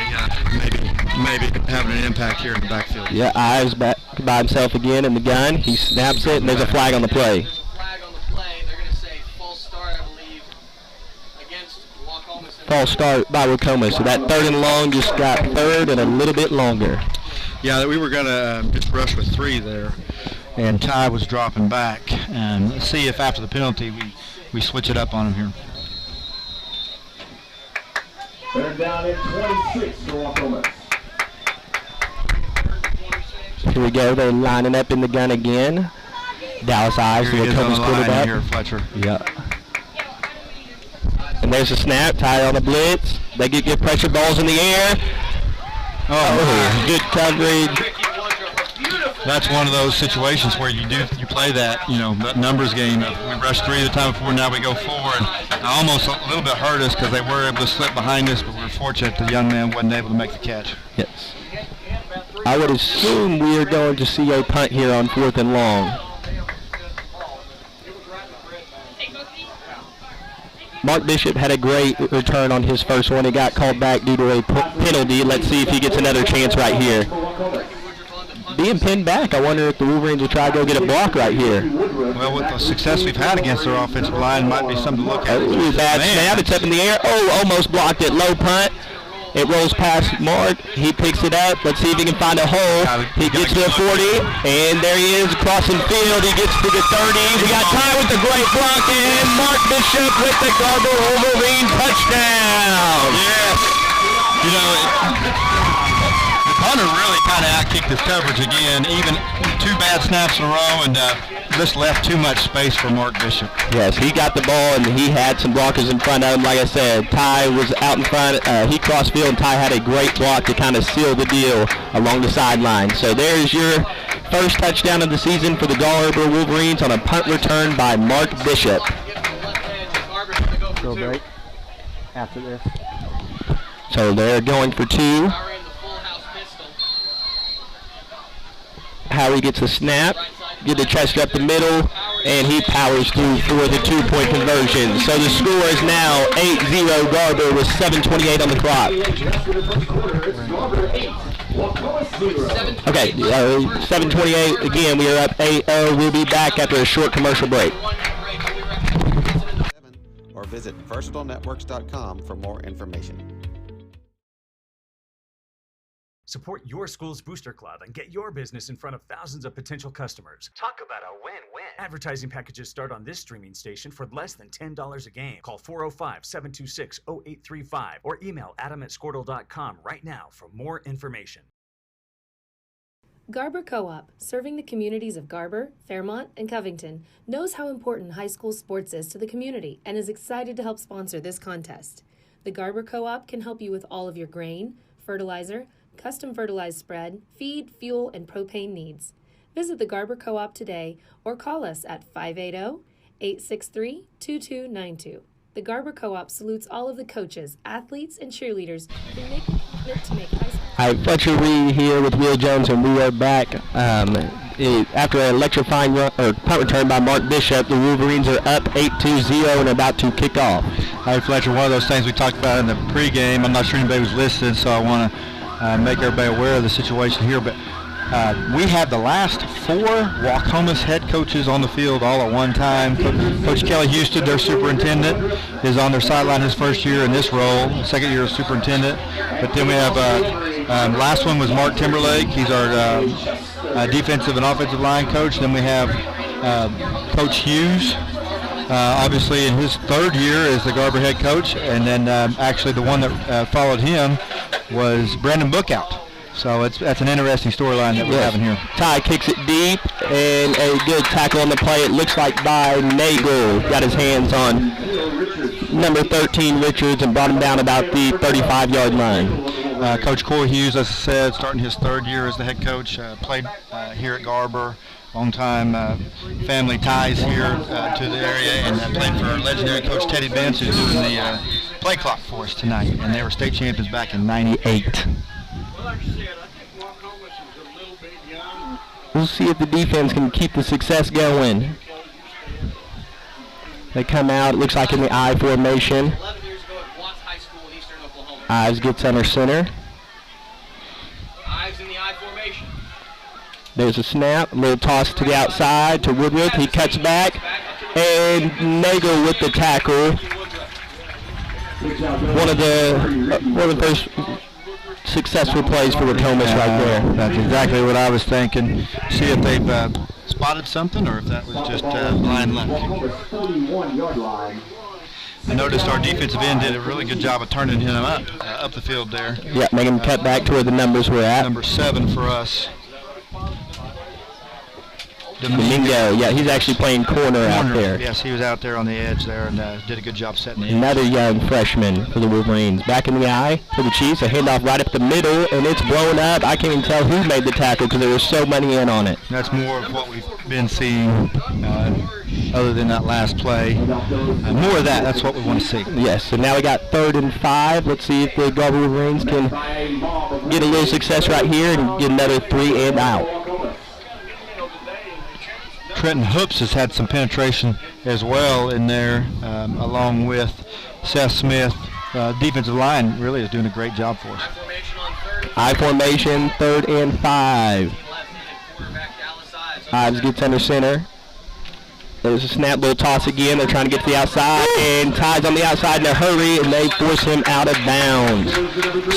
maybe having an impact here in the backfield. Yeah, Ives back by himself again in the gun. He snaps it, and there's a flag on the play. False start by Waukomis. So that 3rd and long just got 3rd and a little bit longer. Yeah, we were going to just rush with 3 there, and Ty was dropping back. And let's see if after the penalty we switch it up on him here. 3rd down and 26 for Waukomis. Here we go. They're lining up in the gun again. Dallas Ives, the Waukomis quarterback. Here, Fletcher. Yeah. And there's a snap, Ty on the blitz. They get good pressure, balls in the air. Oh, good coverage. That's one of those situations where you play that, that numbers game. We rushed 3 the time before, now we go 4. And almost a little bit hurt us because they were able to slip behind us, but we were fortunate the young man wasn't able to make the catch. Yes. I would assume we are going to see a punt here on 4th and long. Mark Bishop had a great return on his first one. He got called back due to a penalty. Let's see if he gets another chance right here. Being pinned back, I wonder if the Wolverines will try to go get a block right here. Well, with the success we've had against their offensive line, might be something to look at. Bad snap. It's up in the air. Oh, almost blocked it. Low punt. It rolls past Mark. He picks it up. Let's see if he can find a hole. He gets to the 40, and there he is crossing field. He gets to the 30. We got Ty with the great block, and Mark Bishop with the Garber Wolverine touchdown. Yes. The punter really kind of outkicked his coverage again. Even 2 bad snaps in a row, and just left too much space for Mark Bishop. Yes, he got the ball, and he had some blockers in front of him. Like I said, Ty was out in front. He crossed field, and Ty had a great block to kind of seal the deal along the sideline. So there's your first touchdown of the season for the Garber Wolverines on a punt return by Mark Bishop. Go break after this. So they're going for 2. Howie gets the snap, get the chest up the middle, and he powers through for the 2-point conversion. So the score is now 8-0 Garber with 7:28 on the clock. Okay, 7:28 again. We are up 8-0. We'll be back after a short commercial break. Or visit versatilenetworks.com for more information. Support your school's Booster Club and get your business in front of thousands of potential customers. Talk about a win-win. Advertising packages start on this streaming station for less than $10 a game. Call 405-726-0835 or email adam@squirtle.com right now for more information. Garber Co-op, serving the communities of Garber, Fairmont, and Covington, knows how important high school sports is to the community and is excited to help sponsor this contest. The Garber Co-op can help you with all of your grain, fertilizer, custom fertilized spread, feed, fuel, and propane needs. Visit the Garber Co-op today or call us at 580-863-2292. The Garber Co-op salutes all of the coaches, athletes, and cheerleaders who make the commitment to make high school. All right, Fletcher Reed here with Will Jones, and we are back. After an electrifying punt return by Mark Bishop, the Wolverines are up 8-0 and about to kick off. All right, Fletcher, one of those things we talked about in the pregame. I'm not sure anybody was listening, so I want to make everybody aware of the situation here, but we have the last 4 Waukomis head coaches on the field all at one time. Coach Kelly Houston, their superintendent, is on their sideline his first year in this role, second year as superintendent. But then we have, last one was Mark Timberlake. He's our defensive and offensive line coach. Then we have Coach Hughes, obviously in his 3rd year as the Garber head coach. And then actually the one that followed him was Brandon Bookout. So that's an interesting storyline that we're having here. Ty kicks it deep, and a good tackle on the play. It looks like by Nagel. Got his hands on number 13, Richards, and brought him down about the 35-yard line. Coach Corey Hughes, as I said, starting his 3rd year as the head coach, played here at Garber. Long-time family ties here to the area, and played for legendary Coach Teddy Benz, who's doing the play clock for us tonight. And they were state champions back in '98. We'll see if the defense can keep the success going. They come out, it looks like in the I formation. Ives gets under center. Ives in the I formation. There's a snap, a little toss to the outside to Woodruff. He cuts back, and Nagel with the tackle. One of the first successful plays for Waukomis right there. That's exactly what I was thinking. See if they've spotted something or if that was just blind luck. I noticed our defensive end did a really good job of turning him up the field there. Yeah, making him cut back to where the numbers were at. Number 7 for us. Domingo. Yeah, he's actually playing corner out there. Yes, he was out there on the edge there and did a good job setting the edge. Another young freshman for the Wolverines. Back in the eye for the Chiefs. A handoff right up the middle, and it's blown up. I can't even tell who made the tackle because there was so many in on it. That's more of what we've been seeing other than that last play. More of that. That's what we want to see. Yes, so now we got 3rd and 5. Let's see if the Garber Wolverines can get a little success right here and get another 3 and out. Trenton Hoops has had some penetration as well in there, along with Seth Smith. Defensive line really is doing a great job for us. I formation, 3rd and 5. Ives gets under center. There's a snap, little toss again. They're trying to get to the outside, and Ty's on the outside in a hurry, and they force him out of bounds.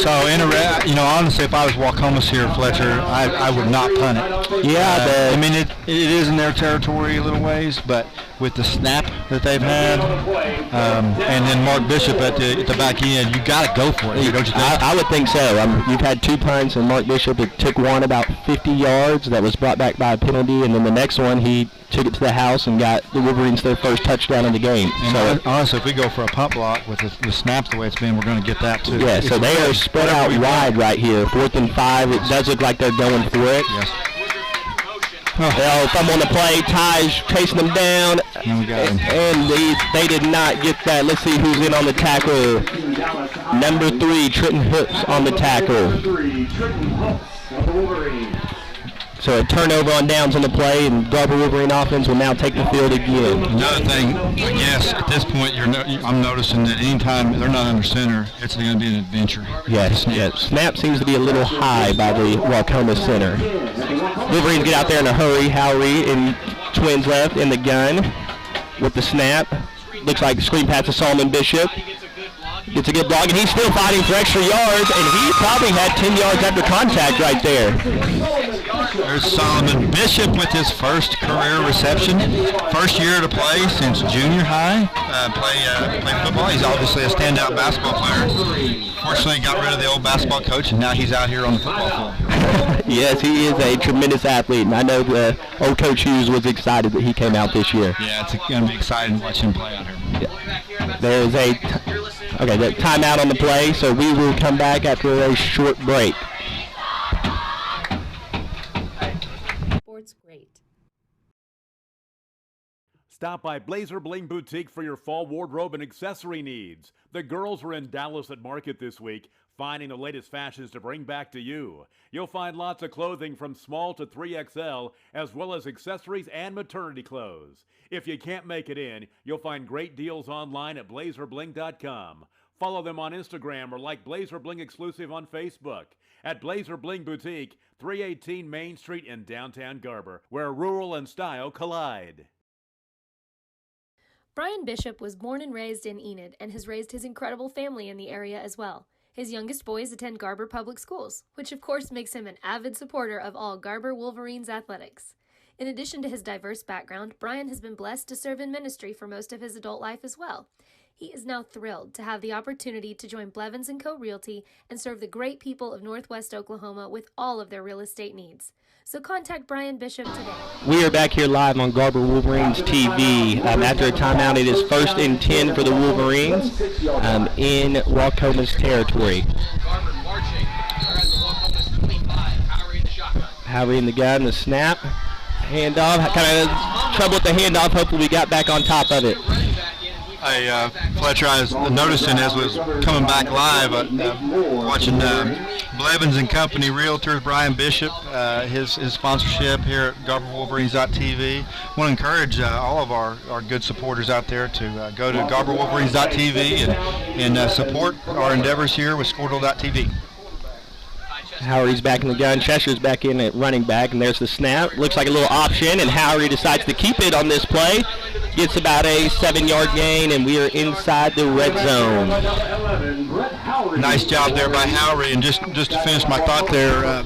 So, honestly, if I was Waukomis here, Fletcher, I would not punt it. Yeah, it is in their territory a little ways, but with the snap that they've had, and then Mark Bishop at the back end, you got to go for it, don't you think? I would think so. You've had 2 punts, and Mark Bishop took one about 50 yards that was brought back by a penalty, and then the next one he took it to the house and got the Wolverines their first touchdown of the game. And so honestly, if we go for a punt block with the snaps the way it's been, we're going to get that too. Yeah, so they are spread out wide right here. 4th and 5. It does look like they're going for it. Yes. They'll thumb on the play. Ty's chasing them down. And they did not get that. Let's see who's in on the tackle. Number 3, Trenton Hoops on the tackle. So a turnover on downs on the play, and Garber Wolverine offense will now take the field again. Another thing, I guess, at this point, I'm noticing that anytime they're not under center, it's going to be an adventure. Yes. Snap seems to be a little high by the Waukomis center. Wolverines get out there in a hurry. Howery and twins left in the gun with the snap. Looks like screen pass to Solomon Bishop. Gets a good block, and he's still fighting for extra yards, and he probably had 10 yards after contact right there. There's Solomon Bishop with his first career reception. First year to play since junior high, play football. He's obviously a standout basketball player. Fortunately, got rid of the old basketball coach, and now he's out here on the football field. Yes, he is a tremendous athlete, and I know the old Coach Hughes was excited that he came out this year. Yeah, it's going to be exciting to watch him play out here. Yeah. There's the timeout on the play, so we will come back after a short break. Sports great. Stop by Blazer Bling Boutique for your fall wardrobe and accessory needs. The girls were in Dallas at Market this week, finding the latest fashions to bring back to you. You'll find lots of clothing from small to 3XL, as well as accessories and maternity clothes. If you can't make it in, you'll find great deals online at BlazerBling.com. Follow them on Instagram or like Blazer Bling Exclusive on Facebook. At Blazer Bling Boutique, 318 Main Street in downtown Garber, where rural and style collide. Brian Bishop was born and raised in Enid and has raised his incredible family in the area as well. His youngest boys attend Garber Public Schools, which of course makes him an avid supporter of all Garber Wolverines athletics. In addition to his diverse background, Brian has been blessed to serve in ministry for most of his adult life as well. He is now thrilled to have the opportunity to join Blevins & Co. Realty and serve the great people of Northwest Oklahoma with all of their real estate needs. So contact Brian Bishop today. We are back here live on Garber Wolverines TV. After a timeout, it is 1st and 10 for the Wolverines in Waukomis territory. Howery in the gun, the snap, handoff, kind of trouble with the handoff. Hopefully we got back on top of it. Fletcher, I was noticing as was coming back live, watching Blevins & Company Realtors, Brian Bishop, his sponsorship here at GarberWolverines.tv. I want to encourage all of our good supporters out there to go to GarberWolverines.tv and support our endeavors here with Squirtle.tv. Howery's back in the gun. Cheshire's back in at running back, and there's the snap. Looks like a little option, and Howery decides to keep it on this play. Gets about a 7-yard gain, and we are inside the red zone. Nice job there by Howery, and just to finish my thought there,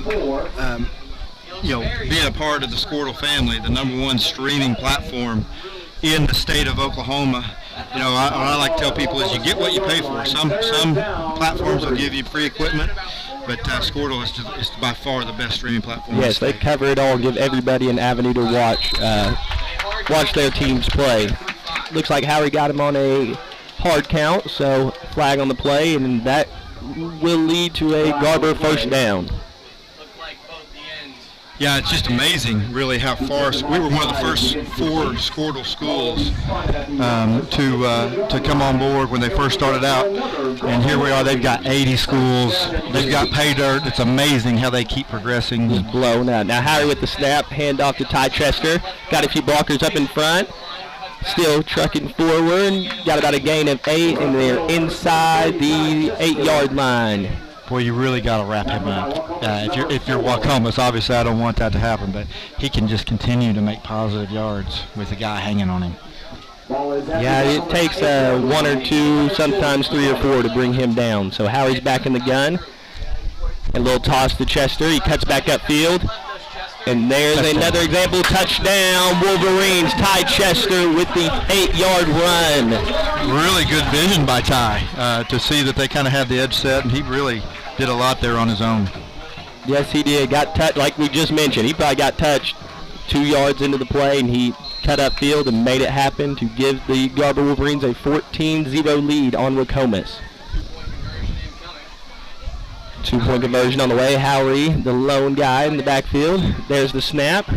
being a part of the Squirtle family, the #1 streaming platform in the state of Oklahoma. What I like to tell people is you get what you pay for. Some platforms will give you free equipment. but Squirtle is by far the best streaming platform. Yes, they cover it all, give everybody an avenue to watch their teams play. Looks like Howie got him on a hard count, so flag on the play, and that will lead to a Garber first down. Yeah, it's just amazing, really, how far. We were one of the first 4 Squirtle schools to come on board when they first started out, and here we are. They've got 80 schools. They've got pay dirt. It's amazing how they keep progressing. Just blown out. Now Harry with the snap, hand off to Ty Chester. Got a few blockers up in front. Still trucking forward. Got about a gain of 8, and they're inside the 8-yard line. Boy, you really got to wrap him up. If you're Waukomis, obviously I don't want that to happen, but he can just continue to make positive yards with the guy hanging on him. Yeah, it takes 1 or 2, sometimes 3 or 4 to bring him down. So Howie's back in the gun. A little toss to Chester. He cuts back upfield. And there's another example, touchdown, Wolverines. Ty Chester with the 8-yard run. Really good vision by Ty to see that they kind of had the edge set, and he really did a lot there on his own. Yes, he did. Got touched, like we just mentioned. He probably got touched 2 yards into the play, and he cut upfield and made it happen to give the Garber Wolverines a 14-0 lead on Waukomis. 2-point conversion on the way. Howie, the lone guy in the backfield. There's the snap.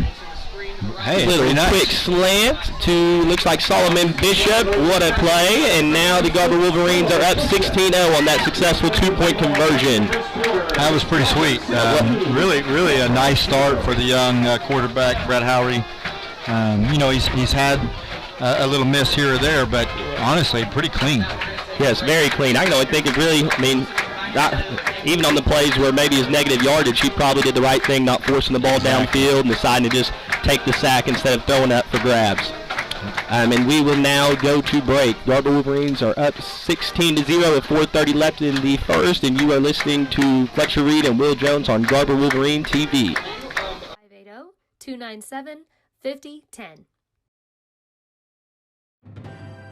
Hey, little nice. Quick slant to, looks like Solomon Bishop. What a play. And now the Garber Wolverines are up 16-0 on that successful 2-point conversion. That was pretty sweet. Really a nice start for the young quarterback, Brett Howie. He's had a little miss here or there, but honestly, pretty clean. Yes, very clean. I can only think of even on the plays where maybe his negative yardage, he probably did the right thing, not forcing the ball downfield and deciding to just take the sack instead of throwing up for grabs. And we will now go to break. Garber Wolverines are up 16-0 with 4:30 left in the first, and you are listening to Fletcher Reed and Will Jones on Garber Wolverine TV. 580-297-5010.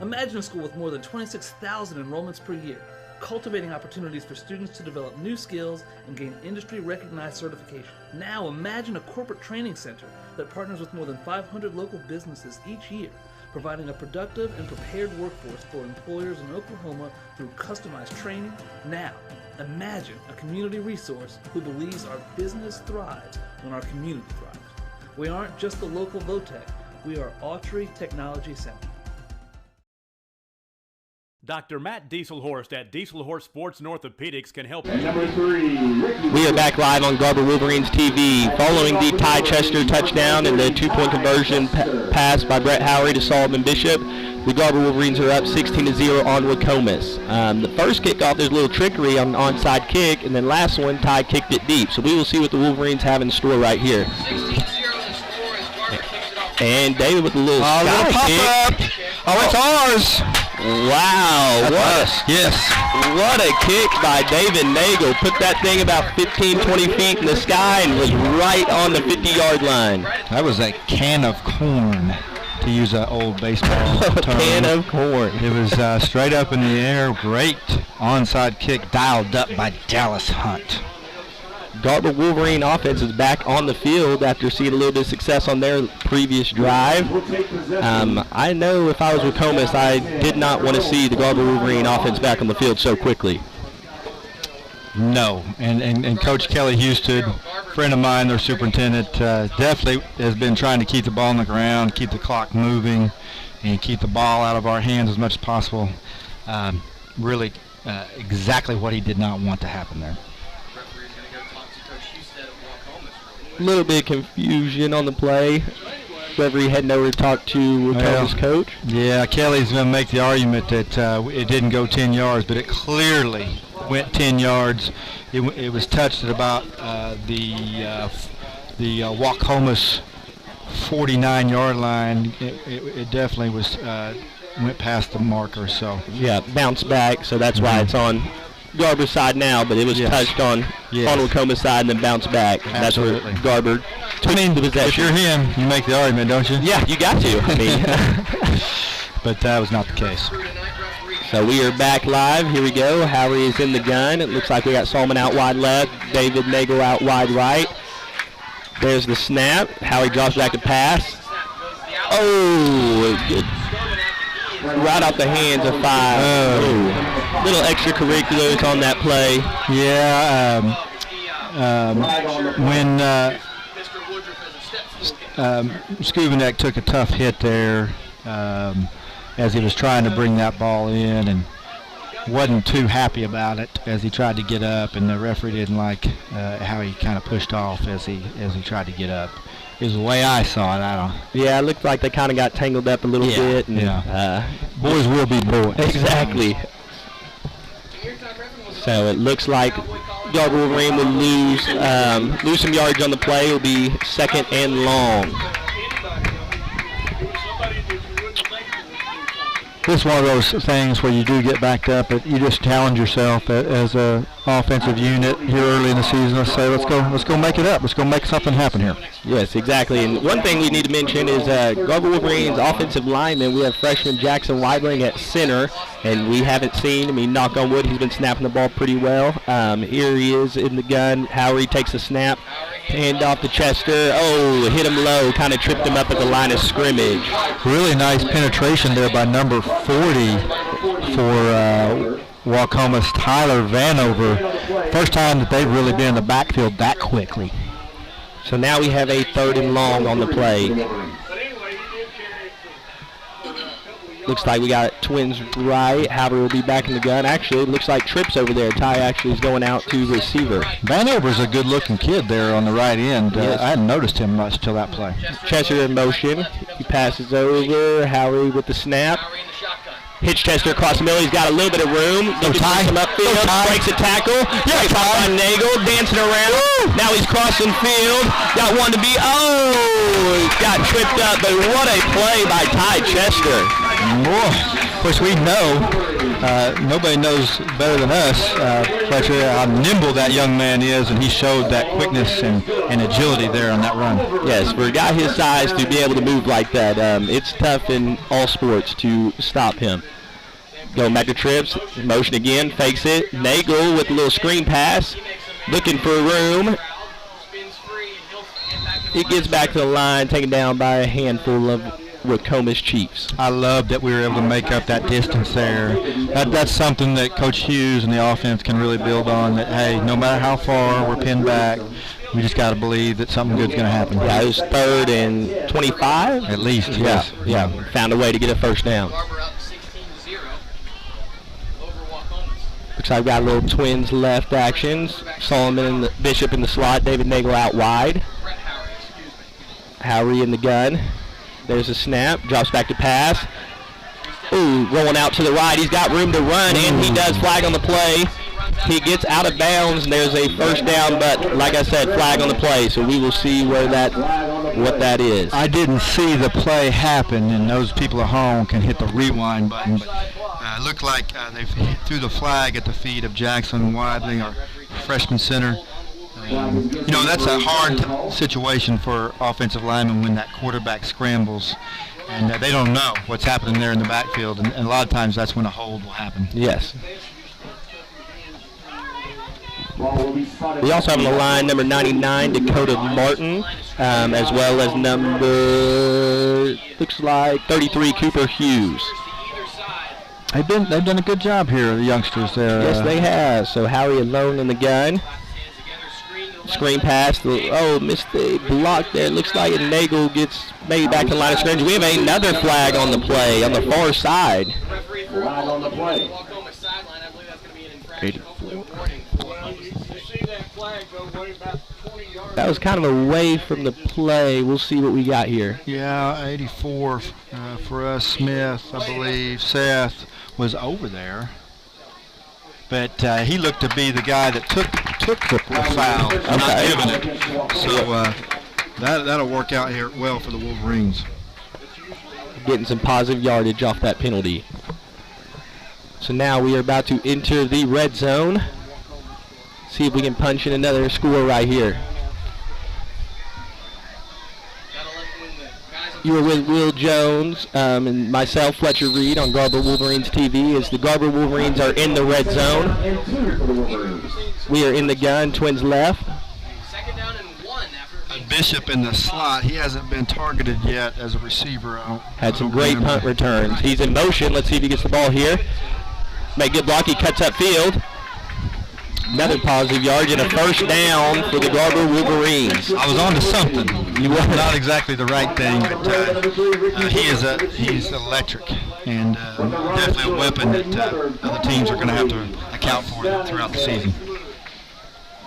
Imagine a school with more than 26,000 enrollments per year, cultivating opportunities for students to develop new skills and gain industry-recognized certification. Now imagine a corporate training center that partners with more than 500 local businesses each year, providing a productive and prepared workforce for employers in Oklahoma through customized training. Now imagine a community resource who believes our business thrives when our community thrives. We aren't just the local Votech, we are Autry Technology Center. Dr. Matt Dieselhorst at Dieselhorst Sports and Orthopedics can help you. Number 3, Ricky. We are back live on Garber Wolverines TV. Following the Ty Chester touchdown and the 2-point conversion pass by Brett Howie to Solomon Bishop, the Garber Wolverines are up 16-0 on Waukomis. The first kickoff, there's a little trickery on the onside kick, and then last one, Ty kicked it deep. So we will see what the Wolverines have in store right here. And David with a little sky kick. Oh, it's ours. Wow, what a kick by David Nagel. Put that thing about 15, 20 feet in the sky and was right on the 50-yard line. That was a can of corn, to use an old baseball term. A can of corn. It was straight up in the air. Great onside kick dialed up by Dallas Hunt. Garber Wolverine offense is back on the field after seeing a little bit of success on their previous drive. I know if I was Waukomis, I did not want to see the Garber Wolverine offense back on the field so quickly. No, and Coach Kelly Houston, friend of mine, their superintendent, definitely has been trying to keep the ball on the ground, keep the clock moving, and keep the ball out of our hands as much as possible. Really exactly what he did not want to happen there. A little bit of confusion on the play. Referee heading over to talk to Waukomis coach. Yeah, Kelly's going to make the argument that it didn't go 10 yards, but it clearly went 10 yards. It was touched at about the Waukomis 49-yard line. It definitely was went past the marker. So yeah, bounced back. So that's why it's on Garber's side now, but it was touched on Waukomis side and then bounced back. Absolutely. That's where Garber took the possession. If you're him, you make the argument, don't you? Yeah, you got to. I mean, but that was not the case. So we are back live. Here we go. Howery is in the gun. It looks like we got Solomon out wide left, David Nagel out wide right. There's the snap. Howery drops back to pass. Oh, good. Right off the hands of 5. Little extracurriculars on that play. Yeah. When Skubanek took a tough hit there as he was trying to bring that ball in, and wasn't too happy about it as he tried to get up, and the referee didn't like how he kind of pushed off as he tried to get up. Is the way I saw it. Yeah, it looked like they kind of got tangled up a little bit. And, boys will be boys. Exactly. So it looks like Garber Wolverine will lose some yards on the play. It will be 2nd and long. This is one of those things where you do get backed up, but you just challenge yourself as a offensive unit here early in the season. Let's say, let's go make it up. Let's go make something happen here. Yes, exactly. And one thing we need to mention is Garber Wolverine's offensive lineman. We have freshman Jackson Weidling at center, and we haven't seen, knock on wood, he's been snapping the ball pretty well. Here he is in the gun. Howery takes a snap. Hand off to Chester. Oh, hit him low, kind of tripped him up at the line of scrimmage. Really nice penetration there by number 40 for Waukomis, Tyler Vanover. First time that they've really been in the backfield that quickly. So now we have a 3rd and long on the play. Looks like we got twins right. Howery will be back in the gun. Actually, it looks like trips over there. Ty actually is going out to receiver. Vanover's a good-looking kid there on the right end. Yes. I hadn't noticed him much till that play. Chester in motion. He passes over. Howery with the snap. Hits Chester across the middle. He's got a little bit of room. Ty. Him upfield. Breaks a tackle. Yeah, Ty. On Nagel. Dancing around. Woo! Now he's crossing field. Got one to be. Oh! Got tripped up. But what a play by Ty Chester. Of course, we know, nobody knows better than us, Fletcher, how nimble that young man is, and he showed that quickness and agility there on that run. Yes, for a guy his size to be able to move like that, it's tough in all sports to stop him. Going back to trips, motion again, fakes it. Nagel with a little screen pass, looking for room. He gets back to the line, taken down by a handful of Waukomis Chiefs. I love that we were able to make up that distance there. That's something that Coach Hughes and the offense can really build on, that, hey, no matter how far we're pinned back, we just got to believe that something good's going to happen. Yeah, it was 3rd and 25? At least, yes. Yeah, found a way to get a first down. Looks like we've got a little twins left actions. Solomon and Bishop in the slot, David Nagel out wide. Howery in the gun. There's a snap, drops back to pass. Ooh, rolling out to the right. He's got room to run, and he does. Flag on the play. He gets out of bounds, and there's a first down, but like I said, flag on the play, so we will see what that is. I didn't see the play happen, and those people at home can hit the rewind button, but it looked like they threw the flag at the feet of Jackson Weidling, our freshman center. That's a hard situation for offensive linemen when that quarterback scrambles and they don't know what's happening there in the backfield, and a lot of times that's when a hold will happen. Yes. We also have on the line number 99, Dakota Martin, as well as number, looks like 33, Cooper Hughes. They've done a good job here, the youngsters there. Yes, they have. So Howery alone in the gun. Screen pass. Missed the block there. Looks like Nagel gets maybe back to the line of scrimmage. We have another flag on the play on the far side. Flag on the play. That was kind of away from the play. We'll see what we got here. Yeah, 84 for us. Smith, I believe. Seth was over there. But he looked to be the guy that took the foul, not giving it. So that'll work out here well for the Wolverines. Getting some positive yardage off that penalty. So now we are about to enter the red zone. See if we can punch in another score right here. You were with Will Jones and myself, Fletcher Reed, on Garber Wolverines TV as the Garber Wolverines are in the red zone. We are in the gun, Twins left. Second down and 1 after Bishop in the slot. He hasn't been targeted yet as a receiver. Had some great punt returns. He's in motion. Let's see if he gets the ball here. Make good block. He cuts upfield. Another positive yard and a first down for the Garber Wolverines. I was on to something. You were not exactly the right thing, but he's electric and definitely a weapon that other teams are going to have to account for throughout the season.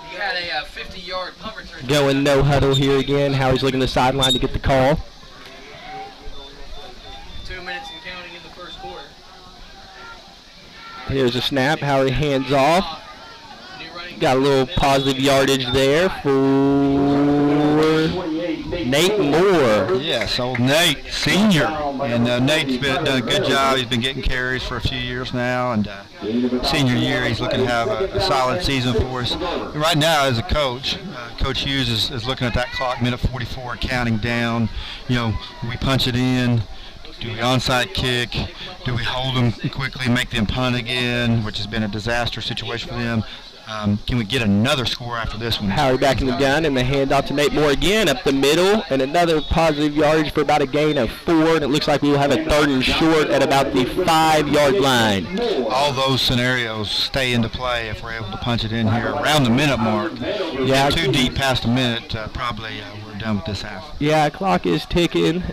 He had a 50-yard punt return. Going no huddle here again. Howie's looking the sideline to get the call. 2 minutes and counting in the first quarter. Here's a snap. Howie hands off. Got a little positive yardage there for Nate Moore. Yes, old Nate, senior. And Nate's done a good job. He's been getting carries for a few years now. And senior year, he's looking to have a solid season for us. And right now, as a coach, Coach Hughes is looking at that clock, minute 44, counting down. You know, we punch it in. Do we onside kick? Do we hold them quickly, make them punt again, which has been a disaster situation for them? Can we get another score after this one? Howie back in the gun, and the handoff to Nate Moore again up the middle, and another positive yardage for about a gain of 4, and it looks like we will have a 3rd and short at about the 5-yard line. All those scenarios stay into play if we're able to punch it in here around the minute mark. Yeah, too deep past a minute, probably we're done with this half. Yeah, clock is ticking.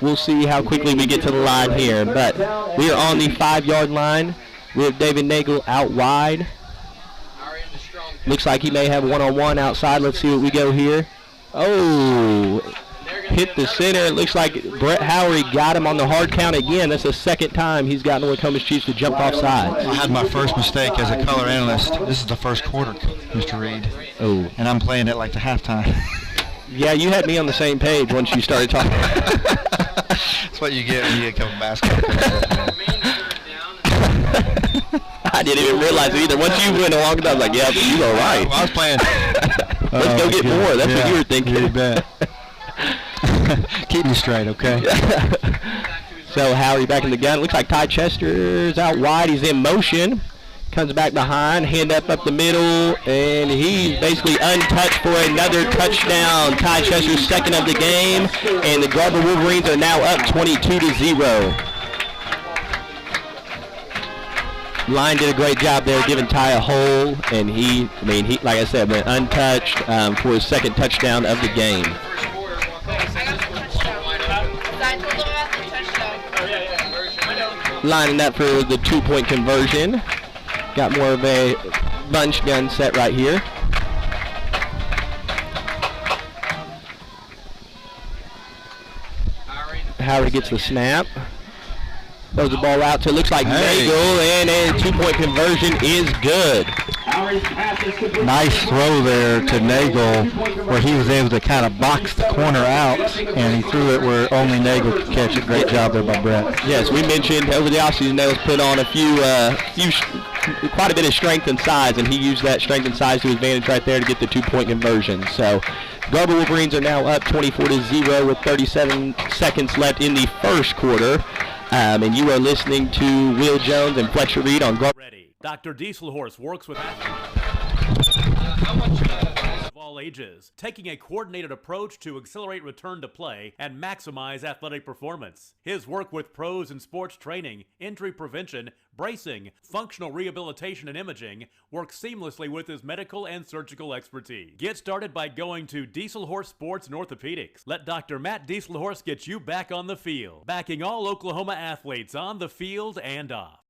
We'll see how quickly we get to the line here, but we are on the 5-yard line. We have David Nagel out wide. Looks like he may have one-on-one outside. Let's see what we go here. Oh, hit the center. It looks like Brett Howery got him on the hard count again. That's the second time he's gotten the Waukomis Chiefs to jump off sides. I had my first mistake as a color analyst. This is the first quarter, Mr. Reed. Oh. And I'm playing it like the halftime. Yeah, you had me on the same page once you started talking. That's what you get when you get a couple basketball. I didn't even realize it either. Once you went along, I was like, yeah, you were right. Well, I was playing. Let's go get more. That's what you were thinking. You bet. Keep me straight, okay? So Howie back in the gun. Looks like Ty Chester's out wide. He's in motion. Comes back behind, hand up the middle, and he's basically untouched for another touchdown. Ty Chester's second of the game, and the Garber Wolverines are now up 22-0. Line did a great job there, giving Ty a hole, and he, like I said, went untouched for his second touchdown of the game. Lining up for the 2-point conversion. Got more of a bunch gun set right here. Howard gets the snap. Throws the ball out to, looks like Nagel, and a 2-point conversion is good. Nice throw there to Nagel, where he was able to kind of box the corner out, and he threw it where only Nagel could catch it. Great job there by Brett. Yes, we mentioned over the offseason, Nagel's put on quite a bit of strength and size, and he used that strength and size to his advantage right there to get the 2-point conversion. So Garber Wolverines are now up 24-0 with 37 seconds left in the first quarter. And you are listening to Will Jones and Fletcher Reed on Garber. Dr. Dieselhorst works with athletes of all ages, taking a coordinated approach to accelerate return to play and maximize athletic performance. His work with pros in sports training, injury prevention, bracing, functional rehabilitation, and imaging works seamlessly with his medical and surgical expertise. Get started by going to Dieselhorst Sports and Orthopedics. Let Dr. Matt Dieselhorst get you back on the field, backing all Oklahoma athletes on the field and off.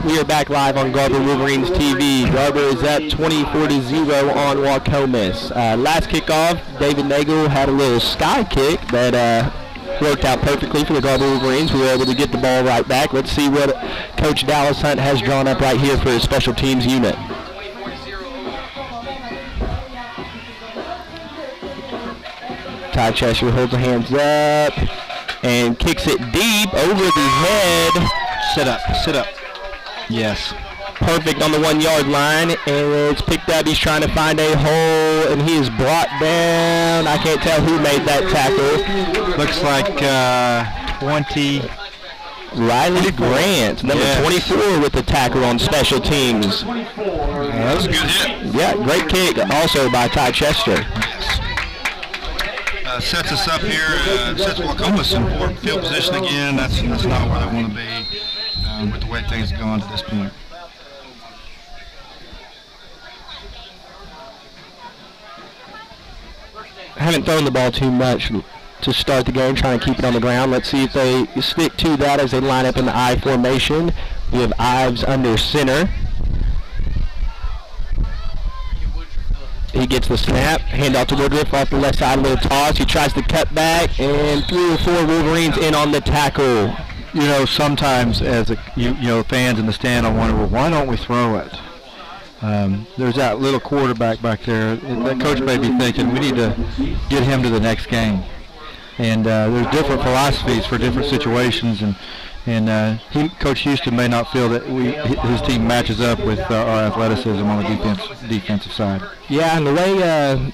We are back live on Garber Wolverines TV. Garber is up 24-0 on Waukomis. Last kickoff, David Nagel had a little sky kick that worked out perfectly for the Garber Wolverines. We were able to get the ball right back. Let's see what Coach Dallas Hunt has drawn up right here for his special teams unit. Ty Cheshire holds the hands up and kicks it deep over the head. Sit up. Yes. Perfect on the 1 yard line, and it's picked up. He's trying to find a hole, and he is brought down. I can't tell who made that tackle. Looks like 20. Riley Grant, number 24 with the tackle on special teams. That was a good hit. Yeah, great kick also by Ty Chester. Sets us up here, sets Waukomis in poor field position again. That's not where they want to be with the way things have gone to this point. I haven't thrown the ball too much to start the game, trying to keep it on the ground. Let's see if they stick to that as they line up in the I formation. We have Ives under center. He gets the snap, hand out to Woodruff off the left side, a little toss. He tries to cut back, and 3 or 4 Wolverines in on the tackle. You know, sometimes as fans in the stand, I wonder, well, why don't we throw it? There's that little quarterback back there. That coach may be thinking we need to get him to the next game. And there's different philosophies for different situations, and Coach Houston may not feel that his team matches up with our athleticism on the defensive side. Yeah, and the way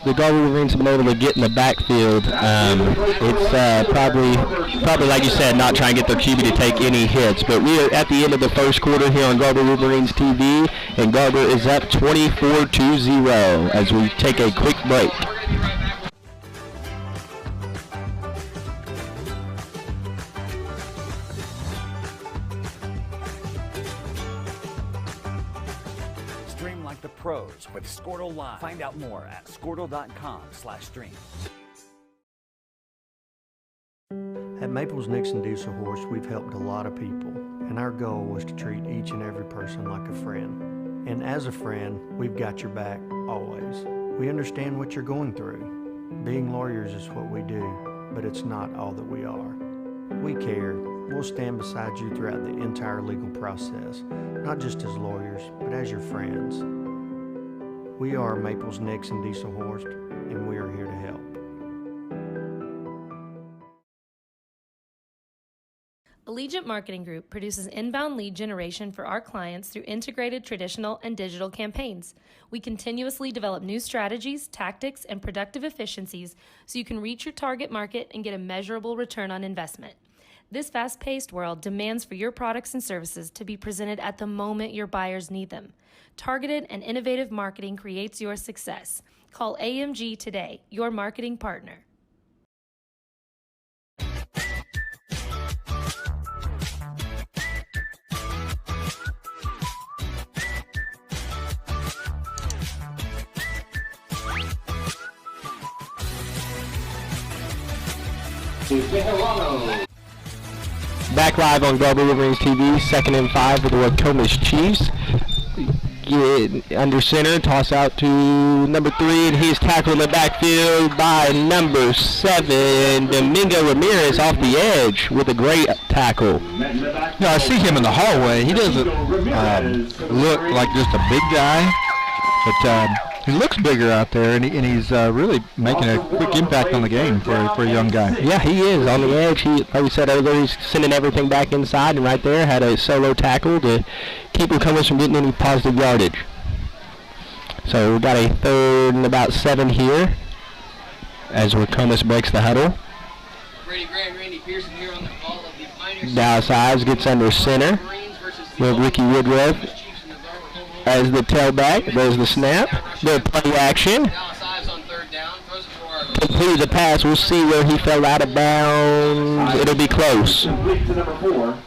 the Garber Wolverines have been able to get in the backfield, it's probably like you said, not trying to get their QB to take any hits. But we are at the end of the first quarter here on Garber Wolverines TV, and Garber is up 24-0 as we take a quick break. The pros with Squirtle Live. Find out more at squirtle.com/stream. At Maples Nixon Diesel Horse, we've helped a lot of people, and our goal was to treat each and every person like a friend. And as a friend, we've got your back always. We understand what you're going through. Being lawyers is what we do, but it's not all that we are. We care. We'll stand beside you throughout the entire legal process, not just as lawyers, but as your friends. We are Maples Nixon Diesel Horse, and we are here to help. Allegiant Marketing Group produces inbound lead generation for our clients through integrated traditional and digital campaigns. We continuously develop new strategies, tactics, and productive efficiencies so you can reach your target market and get a measurable return on investment. This fast-paced world demands for your products and services to be presented at the moment your buyers need them. Targeted and innovative marketing creates your success. Call AMG today, your marketing partner. Back live on Garber Wolverines TV, 2nd and 5 for the Waukomis Chiefs. Get under center, toss out to number 3, and he's tackled in the backfield by number 7, Domingo Ramirez, off the edge with a great tackle. No, I see him in the hallway. He doesn't look like just a big guy, but he looks bigger out there, and he's really making a quick impact on the game for a young guy. Yeah, he is on the edge. Like we said earlier, he's sending everything back inside, and right there had a solo tackle to keep Waukomis from getting any positive yardage. So we've got a 3rd and about 7 here as Waukomis breaks the huddle. Randy Pearson here on the ball of the Pioneers. Dallas Ives gets under center with Ricky Woodruff as the tailback. There's the snap. There's play action. Completed the pass. We'll see where he fell out of bounds. It'll be close. Complete to number 4.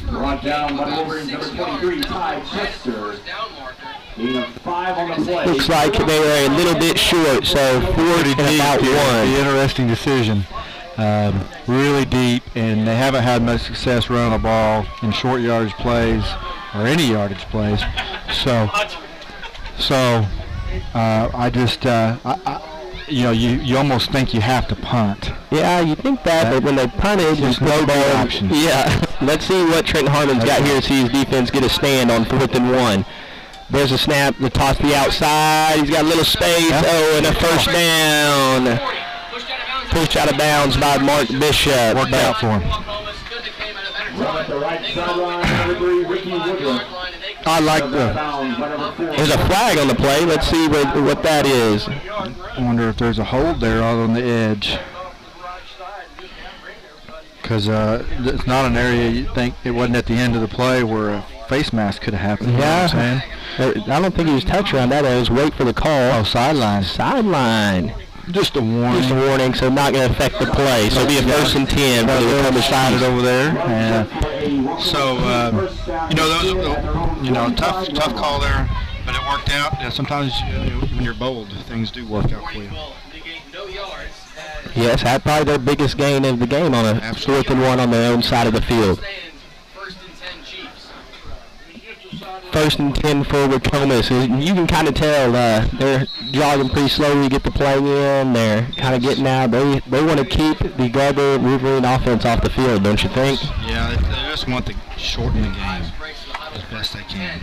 Brought down by Wolverines number 23, Ty Chester. Gain of 5 on the play. Looks like they were a little bit short, so 4th and about 1. The interesting decision. really deep, and they haven't had much success running the ball in short yardage plays or any yardage plays. So I just, you almost think you have to punt. Yeah, you think that, but when they punt it, just no ball options. Yeah. Let's see what Trent Harmon's got here to see his defense get a stand on 4th and 1. There's a snap, the toss to the outside. He's got a little space. Yeah. Oh, and a first down. Pushed out of bounds by Mark Bishop. Worked out for him. I like there's a flag on the play. Let's see what that is. I wonder if there's a hold there out on the edge. Because it's not an area you think it wasn't at the end of the play where a face mask could have happened. Yeah. I don't think he was touched around that. It was wait for the call. Oh, sideline. Sideline. Just a warning. Just a warning, so not going to affect the play. So it'll be a 1st and 10. But they're decided over there. So, tough call there, but it worked out. Yeah, sometimes when you're bold, things do work out for you. Yes, that's probably their biggest gain of the game on a 4th and 1 on their own side of the field. 1st and 10 for Waukomis. You can kind of tell they're jogging pretty slowly to get the play in. They're kind of getting out. They want to keep the Garber Wolverine offense off the field, don't you think? Yeah, they just want to shorten the game as best they can.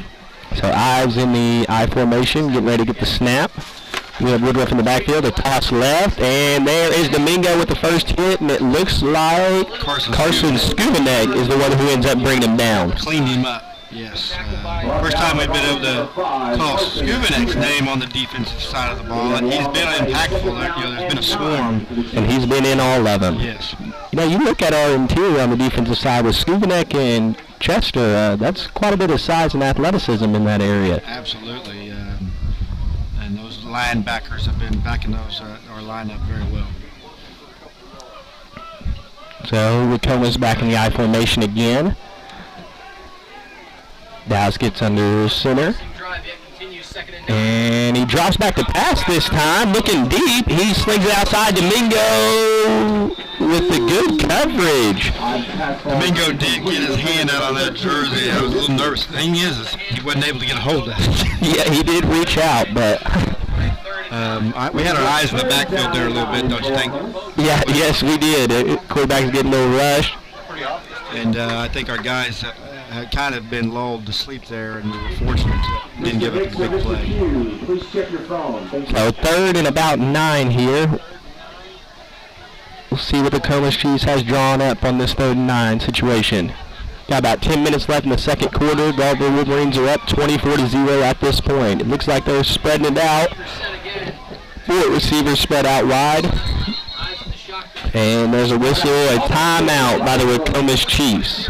So Ives in the I formation, getting ready to get the snap. We have Woodruff in the backfield, a toss left, and there is Domingo with the first hit, and it looks like Carson Skubanek is the one who ends up bringing him down. Cleaned him up. Yes. First time we've been able to call Skubanek's name on the defensive side of the ball, and he's been impactful. There's been a swarm. And he's been in all of them. Yes. You look at our interior on the defensive side with Skubanek and Chester, that's quite a bit of size and athleticism in that area. Absolutely. And those linebackers have been backing those our lineup very well. So Waukomis back in the I formation again. Dowse gets under center. And he drops back to pass this time, looking deep. He slings it outside. Domingo with the good coverage. Domingo did get his hand out on that jersey. I was a little nervous. The thing is he wasn't able to get a hold of it. Yeah, he did reach out, but... we had our eyes in the backfield there a little bit, don't you think? Yeah, yes, we did. Quarterback's getting a little rushed. And I think our guys had kind of been lulled to sleep there, and we were fortunate to didn't give up a big play. So 3rd and about 9 here. We'll see what the Waukomis Chiefs has drawn up on this 3rd and 9 situation. Got about 10 minutes left in the second quarter. Garber Wolverines are up 24-0 at this point. It looks like they're spreading it out. 4 receivers spread out wide. And there's a whistle, a timeout by the Waukomis Chiefs.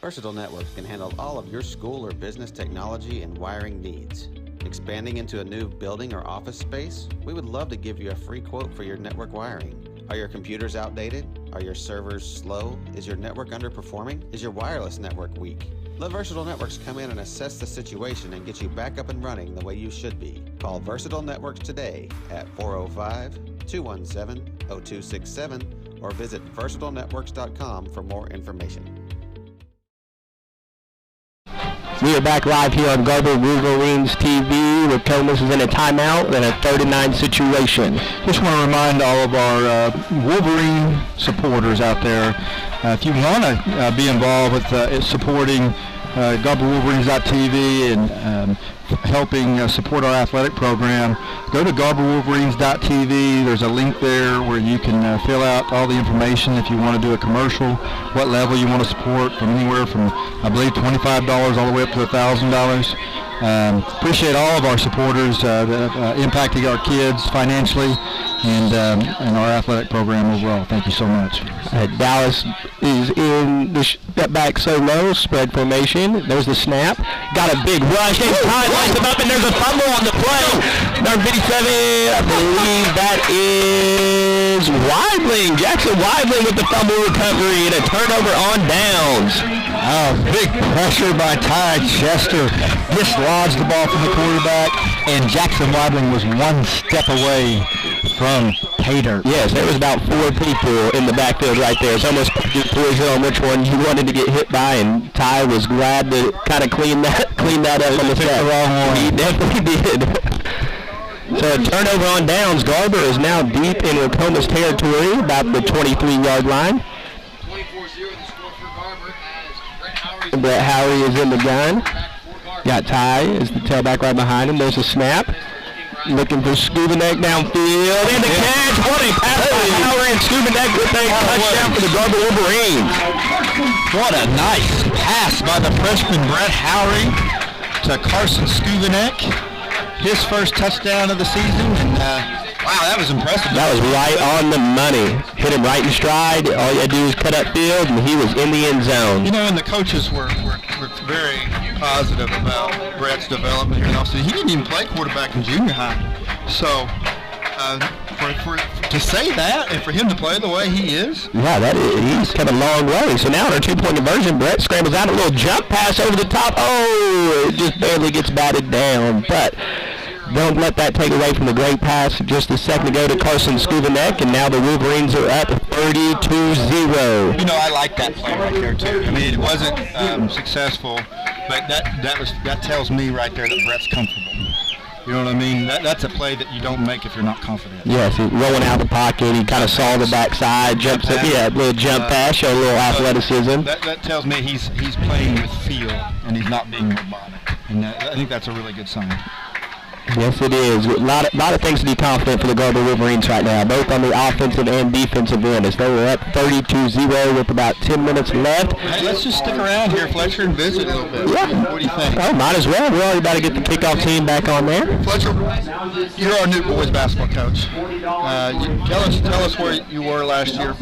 Versatile Networks can handle all of your school or business technology and wiring needs. Expanding into a new building or office space? We would love to give you a free quote for your network wiring. Are your computers outdated? Are your servers slow? Is your network underperforming? Is your wireless network weak? Let Versatile Networks come in and assess the situation and get you back up and running the way you should be. Call Versatile Networks today at 405-217-0267 or visit versatilenetworks.com for more information. We are back live here on Garber Wolverines TV. Waukomis is in a timeout and a 3rd and 9 situation. Just want to remind all of our Wolverine supporters out there, if you want to be involved with supporting GarberWolverines.tv and helping support our athletic program, go to GarberWolverines.tv. There's a link there where you can fill out all the information if you want to do a commercial, what level you want to support, from anywhere from, I believe, $25 all the way up to $1,000. Appreciate all of our supporters that impacting our kids financially. and our athletic program overall. Thank you so much. Dallas is in the step back so low, spread formation. There's the snap. Got a big rush. And Todd lines him up, and there's a fumble on the play. Number 57, I believe that is Weidling. Jackson Weidling with the fumble recovery and a turnover on downs. Oh, big pressure by Ty Chester. Dislodged the ball from the quarterback, and Jackson Weidling was one step away from pay dirt. Yes, there was about 4 people in the backfield right there. It's almost poison on which one you wanted to get hit by, and Ty was glad to kind of clean that up on the set. He definitely did. So a turnover on downs. Garber is now deep in Waukomis territory, about the 23-yard line. 24-0 the score for Garber as Brett Howery is in the gun. Got Ty as the tailback right behind him. There's a snap. Looking for Skubanek downfield. And the catch. What a pass by Howery, and Skubanek with a touchdown for the Garber Wolverines. What a nice pass by the freshman Brett Howery to Carson Skubanek. His first touchdown of the season. And, wow, that was impressive. That was right on the money. Hit him right in stride. All you had to do was cut up field, and he was in the end zone. You know, and the coaches were very positive about Brett's development here in Austin. He didn't even play quarterback in junior high. So, to say that and for him to play the way he is. Yeah, he's come a long way. So now on our 2-point conversion, Brett scrambles out a little jump pass over the top. Oh, it just barely gets batted down. But don't let that take away from the great pass just a second ago to Carson Skubanek, and now the Wolverines are up 32-0. You know, I like that play right there too. I mean, it wasn't successful, but that tells me right there that Brett's comfortable. You know what I mean? That's a play that you don't make if you're not confident. Yes, rolling out the pocket, he kind of saw the backside, jumps up, a little jump pass, show a little athleticism. That tells me he's playing with feel and he's not being robotic, and I think that's a really good sign. Yes, it is. A lot of things to be confident for the Garber Wolverines right now, both on the offensive and defensive end, as they were up 32-0 with about 10 minutes left. Hey, let's just stick around here, Fletcher, and visit a little bit. Yeah. What do you think? Oh, might as well. We're already about to get the kickoff team back on there. Fletcher, you're our new boys basketball coach. Tell us where you were last year.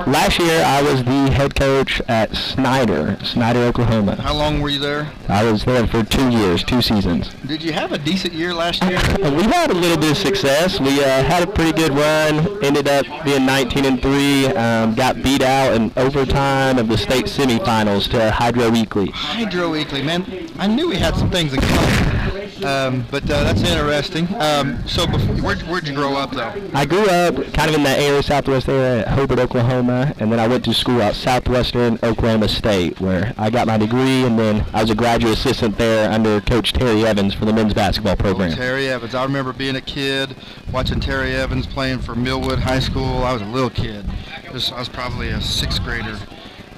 Last year, I was the head coach at Snyder, Oklahoma. How long were you there? I was there for 2 years, 2 seasons. Did you have a decent year last year? We had a little bit of success. We had a pretty good run. Ended up being 19-3. Got beat out in overtime of the state semifinals to Hydro Weekly. Hydro Weekly, man. I knew we had some things in common. But that's interesting. So where'd you grow up, though? I grew up kind of in that area, southwest area, at Hobart, Oklahoma, and then I went to school at Southwestern Oklahoma State, where I got my degree, and then I was a graduate assistant there under Coach Terry Evans for the men's basketball program. Terry Evans. I remember being a kid watching Terry Evans playing for Millwood High School. I was a little kid. I was probably a 6th grader.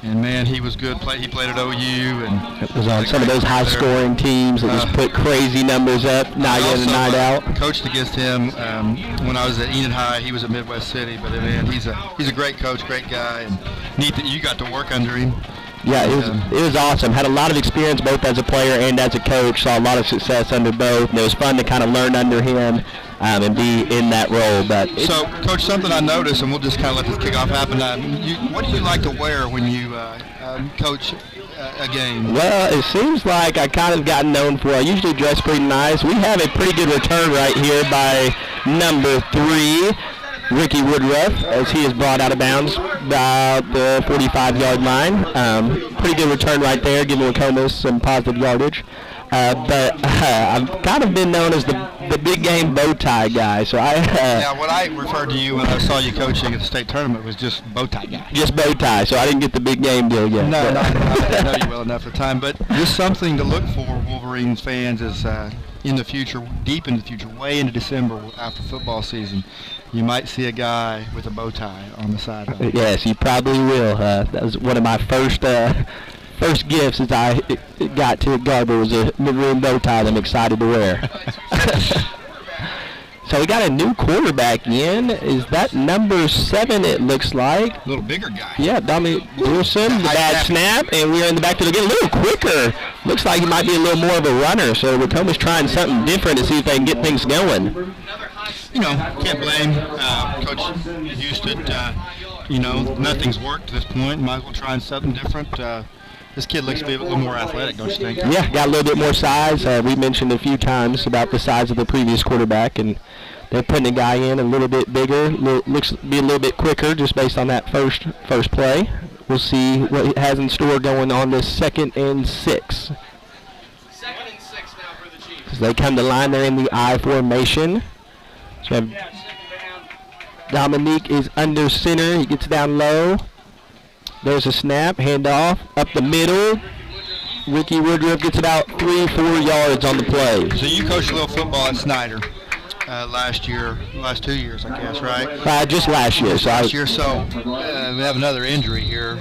And, man, he was good. He played at OU. And it was on some of those high-scoring teams that just put crazy numbers up night in and night out. Coached against him when I was at Enid High. He was at Midwest City. But, man, he's a great coach, great guy. And neat that you got to work under him. Yeah, it was awesome. Had a lot of experience both as a player and as a coach. Saw a lot of success under both. And it was fun to kind of learn under him and be in that role. So, Coach, something I noticed, and we'll just kind of let this kickoff happen. What do you like to wear when you coach a game? Well, it seems like I kind of gotten known for I usually dress pretty nice. We have a pretty good return right here by number 3. Ricky Woodruff, as he is brought out of bounds about the 45-yard line. Pretty good return right there, giving Waukomis some positive yardage. But I've kind of been known as the big game bow tie guy. So what I referred to you when I saw you coaching at the state tournament was just bow tie guy. Just bow tie, so I didn't get the big game deal yet. No, I didn't know you well enough at the time. But just something to look for, Wolverines fans, is in the future, deep in the future, way into December after football season, you might see a guy with a bow tie on the sideline. Yes, you probably will. That was one of my first gifts as I got to Garber was a maroon bow tie that I'm excited to wear. So we got a new quarterback in. Is that number 7, it looks like? A little bigger guy. Yeah, Dominic Wilson, the bad snap, and we're in the back to get a little quicker. Looks like he might be a little more of a runner, so Waukomis trying something different to see if they can get things going. Can't blame Coach Houston. Nothing's worked at this point. Might as well try something different. This kid looks to be a little more athletic, don't you think? Yeah, got a little bit more size. We mentioned a few times about the size of the previous quarterback, and they're putting a guy in a little bit bigger, looks to be a little bit quicker just based on that first play. We'll see what it has in store going on this 2nd and 6. 2nd and 6 now for the Chiefs. As they come to line, they're in the I formation. So Dominique is under center. He gets down low. There's a snap, handoff, up the middle. Ricky Woodruff gets about 3-4 yards on the play. So you coached a little football at Snyder last 2 years, I guess, right? Just last year. So we have another injury here.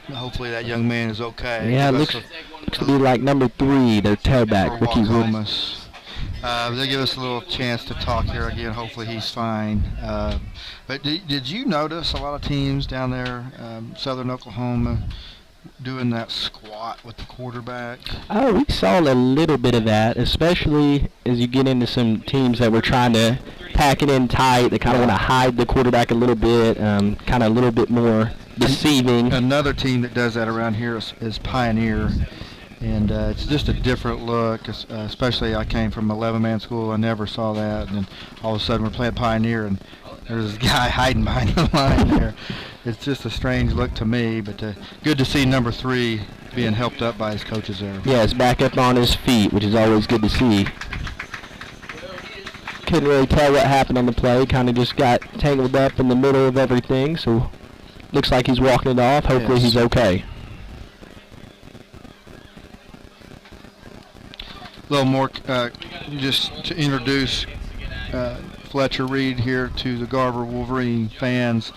Hopefully that young man is okay. Yeah, looks to be like number 3, their tailback, Ricky Woodruff. They'll give us a little chance to talk here again. Hopefully he's fine. But did you notice a lot of teams down there, southern Oklahoma, doing that squat with the quarterback? Oh, we saw a little bit of that, especially as you get into some teams that were trying to pack it in tight. They kind of want to hide the quarterback a little bit, kind of a little bit more deceiving. Another team that does that around here is Pioneer. And it's just a different look, especially I came from 11-man school. I never saw that. And then all of a sudden we're playing Pioneer, and there's this guy hiding behind the line there. It's just a strange look to me, but good to see number 3 being helped up by his coaches there. Yeah, it's back up on his feet, which is always good to see. Couldn't really tell what happened on the play. Kind of just got tangled up in the middle of everything, so looks like he's walking it off. Hopefully he's okay. A little more, just to introduce Fletcher Reed here to the Garber Wolverine fans.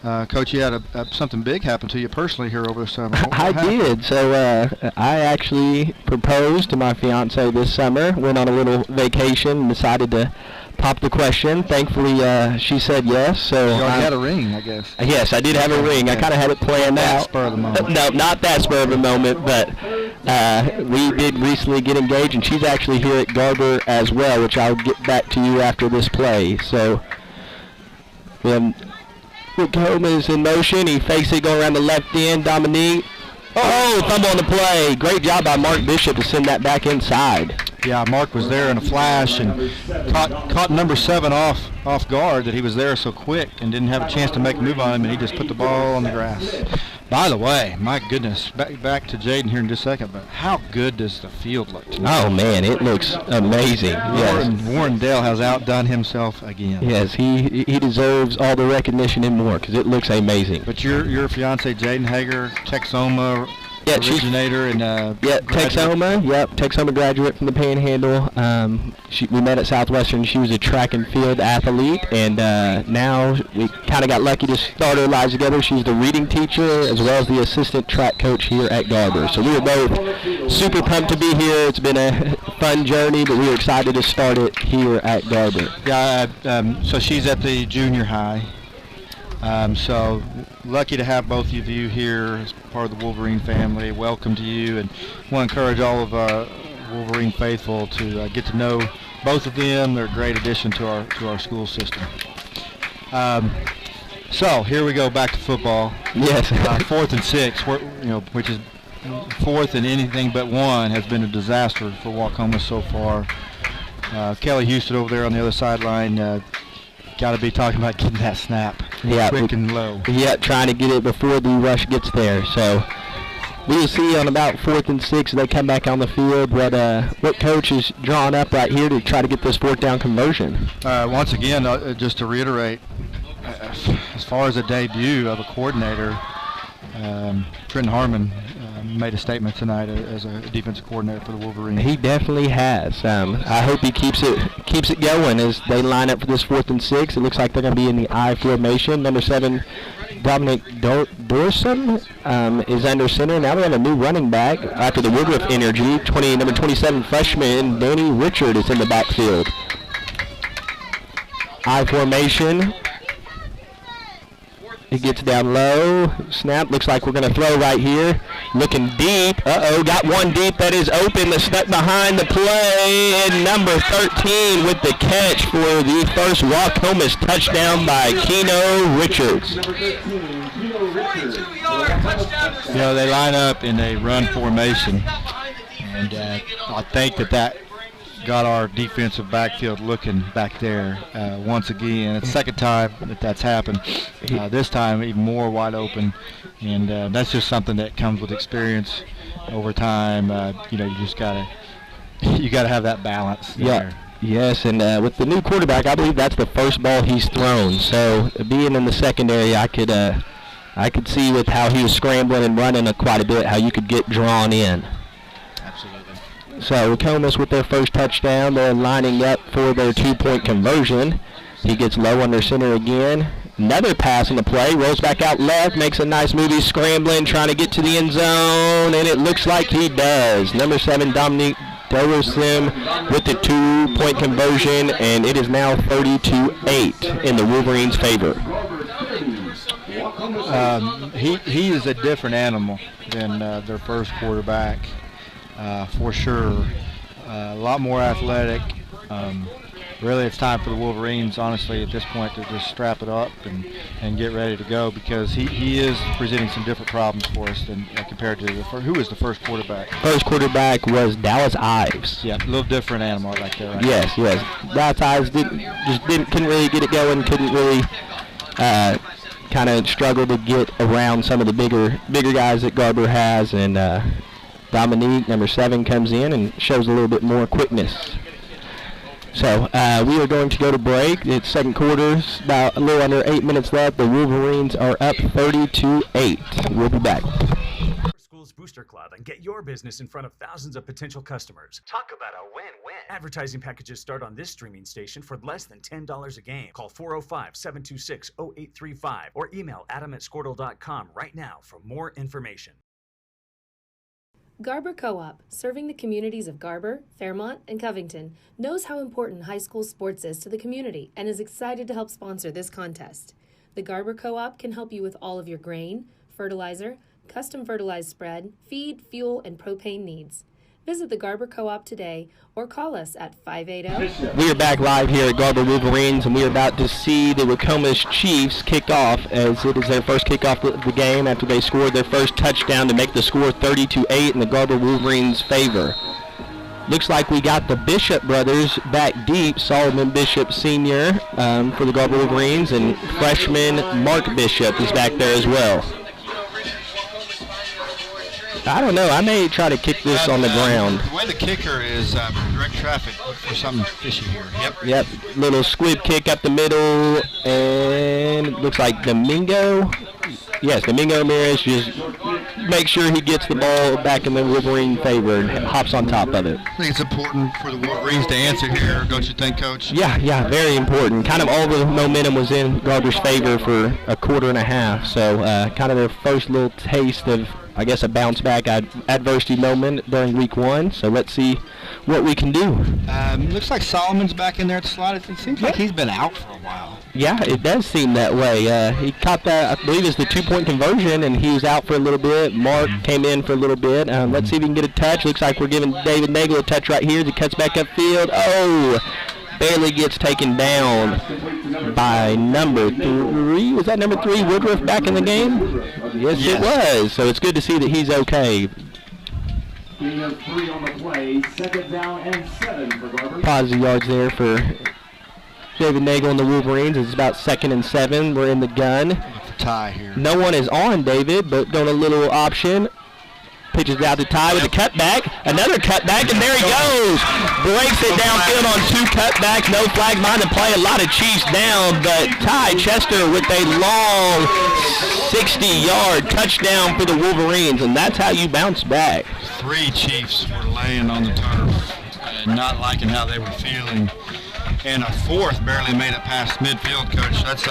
Coach, you had something big happen to you personally here over the summer. I did. So I actually proposed to my fiance this summer, went on a little vacation, and decided to pop the question. Thankfully, she said yes. So you already had a ring, I guess. Yes, I did have a ring. I kind of had it planned out. Spur of the moment. No, not that spur of the moment, but we did recently get engaged, and she's actually here at Garber as well, which I'll get back to you after this play. So Waukomis in motion. He fakes it going around the left end. Dominique. Oh, fumble on the play. Great job by Mark Bishop to send that back inside. Yeah, Mark was there in a flash and caught number 7 off guard that he was there so quick and didn't have a chance to make a move on him, and he just put the ball on the grass. By the way, my goodness, back to Jaden here in just a second, but how good does the field look tonight? Oh, man, it looks amazing. Warren Dale has outdone himself again. Yes, he deserves all the recognition and more because it looks amazing. But your fiance, Jaden Hager, Texoma originator and Texoma. Yep, Texoma graduate from the Panhandle. We met at Southwestern. She was a track and field athlete, and now we kind of got lucky to start our lives together. She's the reading teacher as well as the assistant track coach here at Garber. So we were both super pumped to be here. It's been a fun journey, but we were excited to start it here at Garber. Yeah, so she's at the junior high. So lucky to have both of you here as part of the Wolverine family. Welcome to you, and want to encourage all of our Wolverine faithful to get to know both of them. They're a great addition to our school system. So here we go, back to football. Yes. 4th and 6, which is 4th and anything but 1 has been a disaster for Waukomis so far. Kelly Houston over there on the other sideline. Got to be talking about getting that snap quick and low. Yeah, trying to get it before the rush gets there. So we will see on about 4th and 6 they come back on the field what coach is drawn up right here to try to get this 4th down conversion. Once again, just to reiterate, as far as a debut of a coordinator, Trenton Harmon made a statement tonight as a defensive coordinator for the Wolverines. He definitely has. I hope he keeps it going as they line up for this 4th and 6. It looks like they're going to be in the I formation. Number 7, Dominic Dorson is under center. Now we have a new running back after the Woodruff energy. Number 27 freshman Danny Richard is in the backfield. I formation. He gets down low. Snap. Looks like we're going to throw right here. Looking deep. Got one deep that is open. The step behind the play. And number 13 with the catch for the first Waukomis touchdown by Keno Richards. They line up in a run formation. And I think that got our defensive backfield looking back there once again. It's the second time that's happened. This time even more wide open, and that's just something that comes with experience over time. You just gotta have that balance there. Yes, and with the new quarterback, I believe that's the first ball he's thrown. So being in the secondary, I could see with how he was scrambling and running quite a bit how you could get drawn in. So Waukomis with their first touchdown. They're lining up for their 2-point conversion. He gets low under center again. Another pass on the play. Rolls back out left. Makes a nice move. He's scrambling, trying to get to the end zone. And it looks like he does. Number 7, Dominique Doversim with the 2-point conversion. And it is now 30-8 in the Wolverines' favor. He is a different animal than their first quarterback. For sure. A lot more athletic. Really, it's time for the Wolverines, honestly, at this point, to just strap it up and get ready to go, because he is presenting some different problems for us than compared to who was the first quarterback? First quarterback was Dallas Ives. Yeah, a little different animal right there. Right? Yes. Dallas Ives couldn't really get it going, couldn't really kind of struggle to get around some of the bigger guys that Garber has, and Dominique, number 7, comes in and shows a little bit more quickness. So we are going to go to break. It's second quarter, about a little under 8 minutes left. The Wolverines are up 30-8. We'll be back. Schools Booster Club and get your business in front of thousands of potential customers. Talk about a win-win. Advertising packages start on this streaming station for less than $10 a game. Call 405-726-0835 or email adam@squirtle.com right now for more information. Garber Co-op, serving the communities of Garber, Fairmont, and Covington, knows how important high school sports is to the community and is excited to help sponsor this contest. The Garber Co-op can help you with all of your grain, fertilizer, custom fertilized spread, feed, fuel, and propane needs. Visit the Garber Co-op today or call us at 580. We are back live here at Garber Wolverines, and we are about to see the Waukomis Chiefs kick off, as it is their first kickoff of the game after they scored their first touchdown to make the score 30-8 in the Garber Wolverines' favor. Looks like we got the Bishop brothers back deep. Solomon Bishop Sr. For the Garber Wolverines, and freshman Mark Bishop is back there as well. I don't know. I may try to kick this on the ground. The way the kicker is direct traffic, look for something fishy here. Yep. Little squib kick up the middle, and it looks like Domingo. Yes, Domingo Ramirez just make sure he gets the ball back in the Wolverine favor and hops on top of it. I think it's important for the Wolverines to answer here, don't you think, Coach? Yeah, very important. Kind of all the momentum was in Garber's favor for a quarter and a half, so kind of their first little taste of, I guess, a bounce back adversity moment during week 1. So let's see what we can do. Looks like Solomon's back in there at the slot. It seems like he's been out for a while. Yeah, it does seem that way. He caught that, I believe, it's the 2-point conversion, and he was out for a little bit. Mark came in for a little bit. Let's see if we can get a touch. Looks like we're giving David Nagel a touch right here as he cuts back upfield. Oh! Barely gets taken down by number 3. Was that number 3, Woodruff, back in the game? Yes, it was. So it's good to see that he's okay. 3 on the play, 2nd down and 7 for Garber. Positive yards there for David Nagel and the Wolverines. It's about 2nd and 7. We're in the gun. Look for Ty here. No one is on David, but going a little option. Pitches out to Ty with a cutback. Another cutback, and there he goes. Breaks it downfield on 2 cutbacks. No flag behind the play. A lot of Chiefs down, but Ty Chester with a long 60-yard touchdown for the Wolverines, and that's how you bounce back. 3 Chiefs were laying on the turf and not liking how they were feeling. And a 4th barely made it past midfield, Coach. That's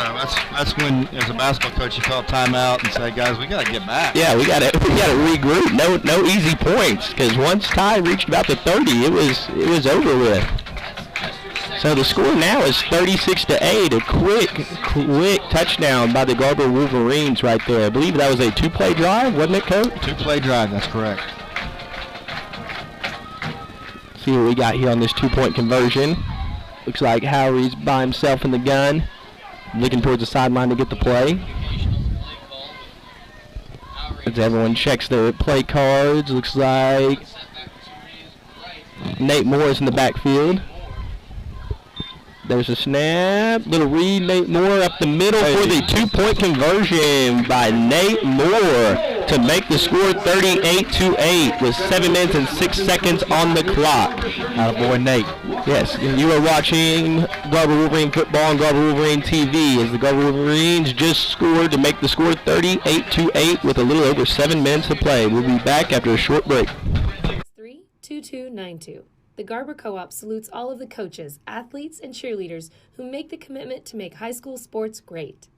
when, as a basketball coach, you call timeout and say, guys, we got to get back. Yeah, we got to regroup. No easy points, because once Ty reached about the 30, it was over with. So the score now is 36-8. A quick touchdown by the Garber Wolverines right there. I believe that was a two-play drive, wasn't it, Coach? Two-play drive, that's correct. See what we got here on this two-point conversion. Looks like Howery's by himself in the gun, looking towards the sideline to get the play. As everyone checks their play cards, looks like Nate Moore is in the backfield. There's a snap, little read, Nate Moore up the middle for the two-point conversion by Nate Moore to make the score 38-8 with 7 minutes and 6 seconds on the clock. Attaboy, Nate. Yes, and you are watching Garber Wolverine football on Garber Wolverine TV as the Garber Wolverines just scored to make the score 38-8 with a little over 7 minutes to play. We'll be back after a short break. 3-2-2-9-2. The Garber Co-op salutes all of the coaches, athletes, and cheerleaders who make the commitment to make high school sports great.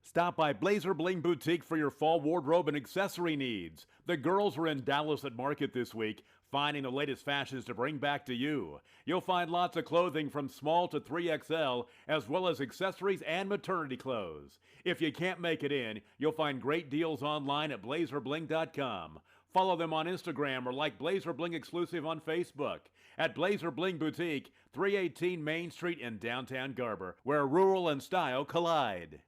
Stop by Blazer Bling Boutique for your fall wardrobe and accessory needs. The girls were in Dallas at Market this week, finding the latest fashions to bring back to you. You'll find lots of clothing from small to 3XL, as well as accessories and maternity clothes. If you can't make it in, you'll find great deals online at blazerbling.com. Follow them on Instagram or like Blazer Bling Exclusive on Facebook. At Blazer Bling Boutique, 318 Main Street in downtown Garber, where rural and style collide.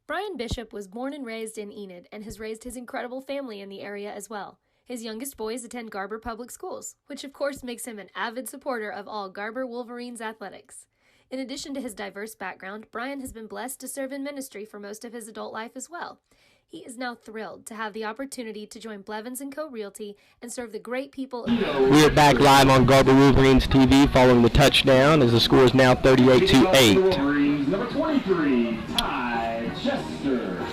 Brian Bishop was born and raised in Enid and has raised his incredible family in the area as well. His youngest boys attend Garber Public Schools, which of course makes him an avid supporter of all Garber Wolverines athletics. In addition to his diverse background, Brian has been blessed to serve in ministry for most of his adult life as well. He is now thrilled to have the opportunity to join Blevins & Co. Realty and serve the great people. We are back live on Garber Wolverines TV following the touchdown as the score is now 38-8. Number 23, Ty Chester.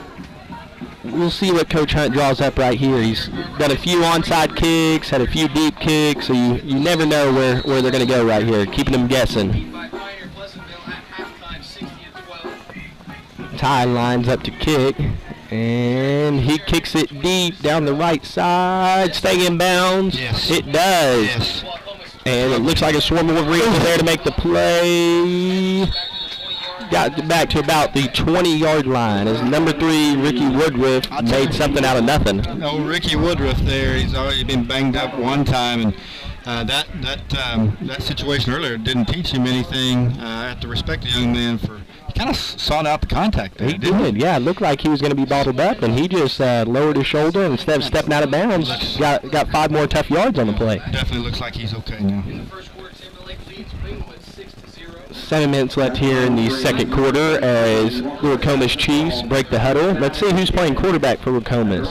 We'll see what Coach Hunt draws up right here. He's got a few onside kicks, had a few deep kicks, so you never know where they're going to go right here, keeping them guessing. Ty lines up to kick. And he kicks it deep down the right side, staying in bounds. Yes. It does. Yes. And it looks like a swarm of Wolverines is there to make the play. Got back to about the 20-yard line as number 3, Ricky Woodruff, made something out of nothing. No, Ricky Woodruff there, he's already been banged up one time, and that situation earlier didn't teach him anything. I have to respect the young man for kind of sought out the contact there, he did, yeah. It looked like he was going to be bottled up, and he just lowered his shoulder, and instead of stepping out of bounds, got 5 more tough yards on the play. Definitely looks like he's okay now. 7 minutes left here in the second quarter as Waukomis Chiefs break the huddle. Let's see who's playing quarterback for Waukomis.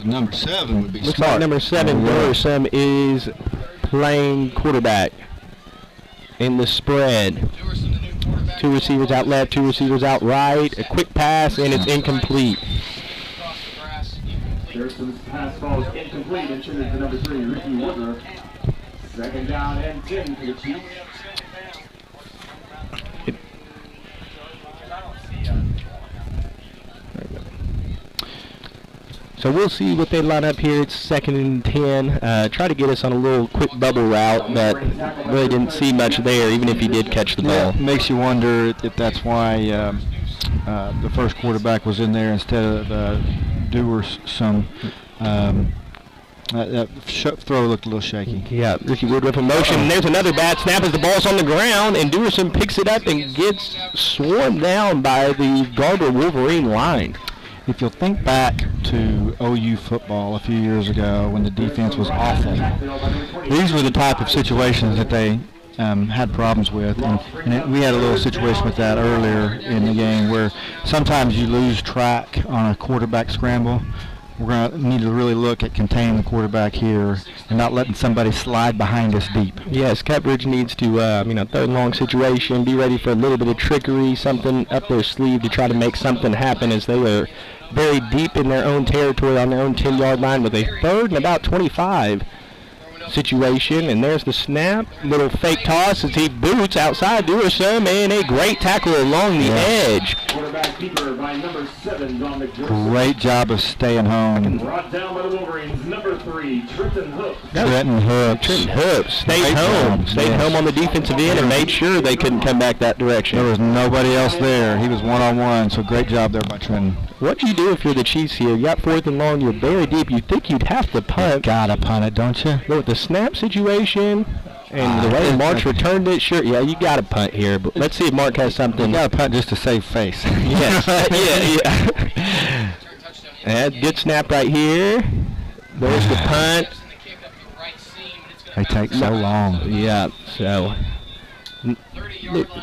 Number 7 would be Looks smart. like number 7, Dorsum, is playing quarterback in the spread. 2 receivers out left, 2 receivers out right. A quick pass, and it's incomplete. Dorsum's pass ball is incomplete. Intended for number 3, Ricky Woodruff. Second down and 10 for the Chiefs. So we'll see what they line up here. It's 2nd and 10. Try to get us on a little quick bubble route, but really didn't see much there, even if he did catch the ball. Yeah, it makes you wonder if that's why the first quarterback was in there instead of Dorsum. That throw looked a little shaky. Yeah, Ricky Woodruff in motion. And there's another bad snap as the ball's on the ground, and Dorsum picks it up and gets swarmed down by the Garber Wolverine line. If you'll think back to OU football a few years ago when the defense was awful, these were the type of situations that they had problems with. And we had a little situation with that earlier in the game where sometimes you lose track on a quarterback scramble. We're going to need to really look at containing the quarterback here and not letting somebody slide behind us deep. Yes, coverage needs to, third and long situation, be ready for a little bit of trickery, something up their sleeve to try to make something happen as they are very deep in their own territory on their own 10-yard line with a 3rd and about 25. situation, and there's the snap. Little fake toss as he boots outside Duersum, and a great tackle along the edge. Quarterback keeper by number 7, Don McPherson. Great job of staying home. Brought down by the Wolverines, number 3, Trenton Hooks. Trenton Hooks stayed home. Stayed home on the defensive end and made sure they couldn't come back that direction. There was nobody else there. He was one-on-one, so great job there by Trenton. What do you do if you're the Chiefs here? You got 4th and long, you're very deep. You think you'd have to punt. You gotta punt it, don't you? But with the snap situation and the way Mark returned it, sure, yeah, you got to punt here. But let's see if Mark has something. You got to punt just to save face. Yes, yeah. And good snap right here. There's the punt. They take so long. Yeah, so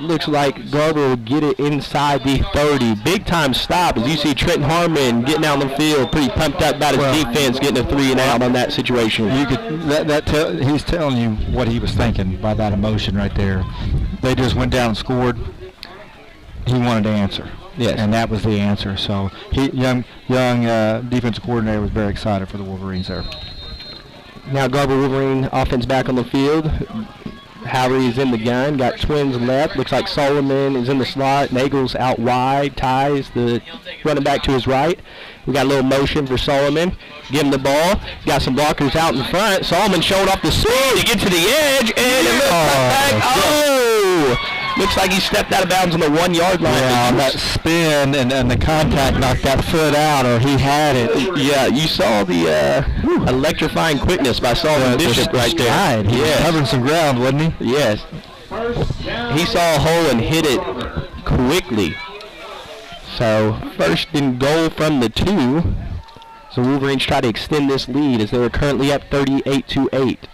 looks like Garber will get it inside the 30. Big time stop as you see Trenton Harmon getting out on the field, pretty pumped up about his defense, getting a 3 and out on that situation. You could he's telling you what he was thinking by that emotion right there. They just went down and scored. He wanted to answer. Yes. And that was the answer. So young defensive coordinator was very excited for the Wolverines there. Now Garber Wolverine offense back on the field. Howry is in the gun, got twins left. Looks like Solomon is in the slot. Nagel's out wide. Ties the running back to his right. We got a little motion for Solomon. Give him the ball. Got some blockers out in front. Solomon showing off the speed to get to the edge, and a little cutback. Oh! Looks like he stepped out of bounds on the 1 yard line. Yeah, that spin and the contact knocked that foot out, or he had it. Yeah, you saw the electrifying quickness by Solomon Bishop right there. He was covering some ground, wasn't he? Yes. He saw a hole and hit it quickly. So 1st and goal from the 2. So Wolverines try to extend this lead as they are currently up 38-8.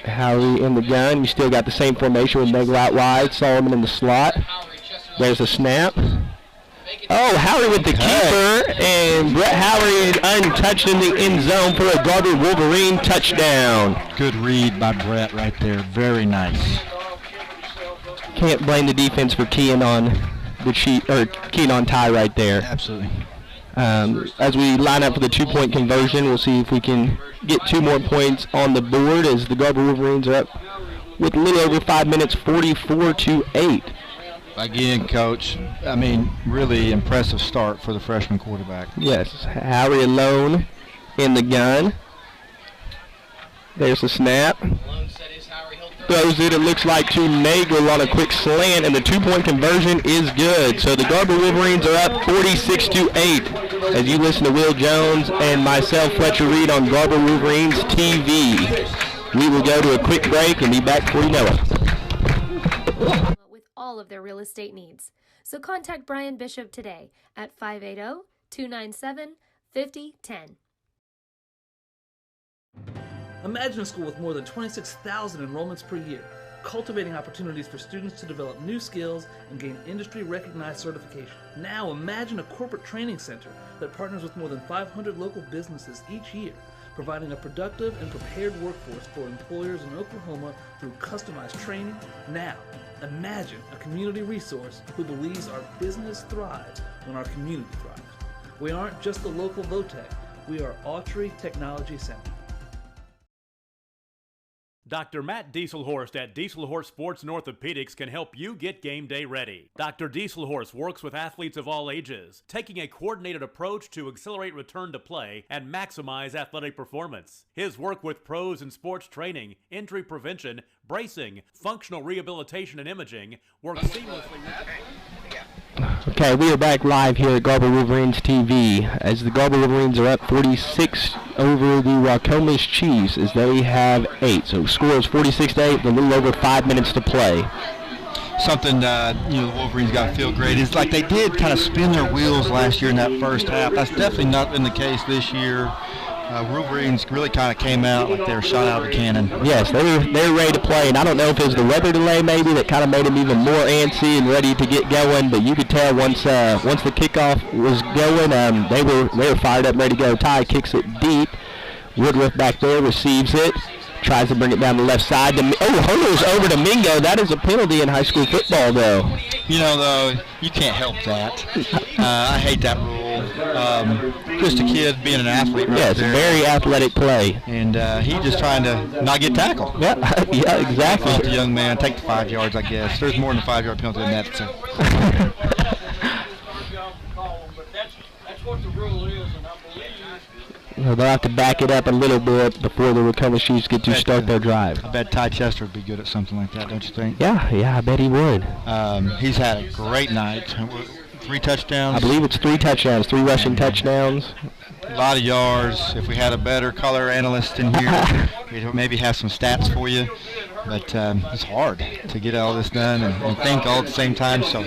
Howry in the gun. You still got the same formation with Nagel out wide. Solomon in the slot. There's a snap. Oh, Howry with the keeper, and Brett Howry untouched in the end zone for a Garber Wolverine touchdown. Good read by Brett right there. Very nice. Can't blame the defense for keying on Ty right there. Absolutely. As we line up for the 2-point conversion, we'll see if we can get 2 more points on the board as the Garber Wolverines are up with a little over 5 minutes, 44-8. Again, Coach, I mean, really impressive start for the freshman quarterback. Yes, Howry alone in the gun. There's the snap. Throws it looks like to Nagel on a quick slant, and the 2-point conversion is good. So the Garber Wolverines are up 46-8 as you listen to Will Jones and myself, Fletcher Reed, on Garber Wolverines TV. We will go to a quick break and be back before you know it. With all of their real estate needs. So contact Brian Bishop today at 580-297-5010. Imagine a school with more than 26,000 enrollments per year, cultivating opportunities for students to develop new skills and gain industry-recognized certification. Now imagine a corporate training center that partners with more than 500 local businesses each year, providing a productive and prepared workforce for employers in Oklahoma through customized training. Now, imagine a community resource who believes our business thrives when our community thrives. We aren't just the local VOTEC, we are Autry Technology Center. Dr. Matt Dieselhorst at Dieselhorst Sports and Orthopedics can help you get game day ready. Dr. Dieselhorst works with athletes of all ages, taking a coordinated approach to accelerate return to play and maximize athletic performance. His work with pros in sports training, injury prevention, bracing, functional rehabilitation, and imaging works seamlessly with... Okay, we are back live here at Garber Wolverines TV as the Garber Wolverines are up 46 over the Waukomis Chiefs as they have 8. So score is 46-8 with a little over 5 minutes to play. Something the Wolverines got to feel great is like they did kind of spin their wheels last year in that first half. That's definitely not been the case this year. Wolverines really kind of came out like they were shot out of a cannon. Yes, they were ready to play, and I don't know if it was the weather delay maybe that kind of made them even more antsy and ready to get going, but you could tell once the kickoff was going, they were fired up, ready to go. Ty kicks it deep. Woodruff back there receives it, tries to bring it down the left side. Hurdles over to Mingo. That is a penalty in high school football, though. Though, you can't help that. I hate that rule. just a kid being an athlete right yes, there. very athletic play. And he just trying to not get tackled. Yeah, yeah, exactly. Just a young man, take the 5 yards, I guess. There's more than a 5-yard penalty than that. So. Well, they'll have to back it up a little bit before the Waukomis Chiefs get to start their drive. I bet Ty Chester would be good at something like that, don't you think? Yeah, I bet he would. He's had a great night. 3 touchdowns. I believe it's 3 touchdowns, 3 rushing touchdowns. A lot of yards. If we had a better color analyst in here, we'd maybe have some stats for you. But it's hard to get all this done and think all at the same time. So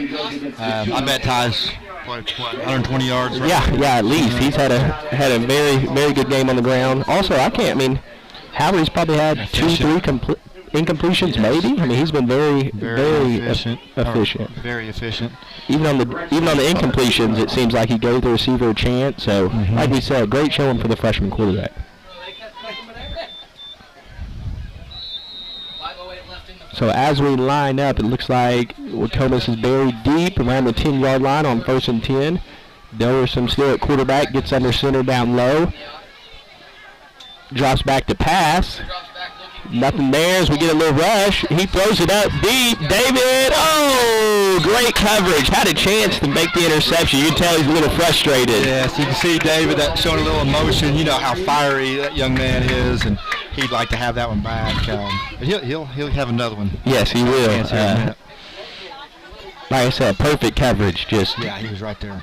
I bet Ty's, what 120 yards? Right? Yeah, at least. He's had a very, very good game on the ground. Also, Howard's probably had efficient. 2-3 incompletions, maybe. I mean, he's been very efficient. Very efficient. Even on the incompletions, it seems like he gave the receiver a chance. So, like we said, great showing for the freshman quarterback. So as we line up, it looks like Waukomis is buried deep around the 10-yard line on 1st and 10. Dellerson still at quarterback, gets under center down low. Drops back to pass. Nothing there as we get a little rush. He throws it up deep. David, great coverage. Had a chance to make the interception. You can tell he's a little frustrated. Yes, you can see David showing a little emotion. You know how fiery that young man is, and he'd like to have that one back. But he'll have another one. Yes, he will. Like I said, perfect coverage. Yeah, he was right there.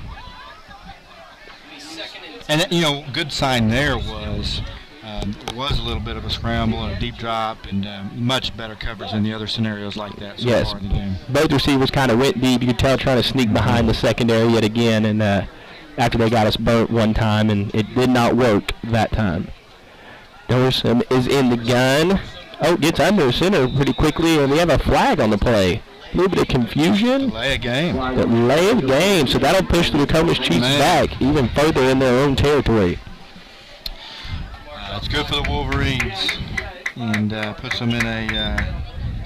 And good sign there was. There was a little bit of a scramble and a deep drop and much better coverage than the other scenarios like that so far in the game. Both receivers kind of went deep. You could tell trying to sneak behind the secondary yet again, and after they got us burnt one time, and it did not work that time. Dorson is in the gun. Gets under center pretty quickly, and we have a flag on the play. A little bit of confusion. Delay of game. So that'll push the Waukomis Chiefs back even further in their own territory. It's good for the Wolverines and puts them in a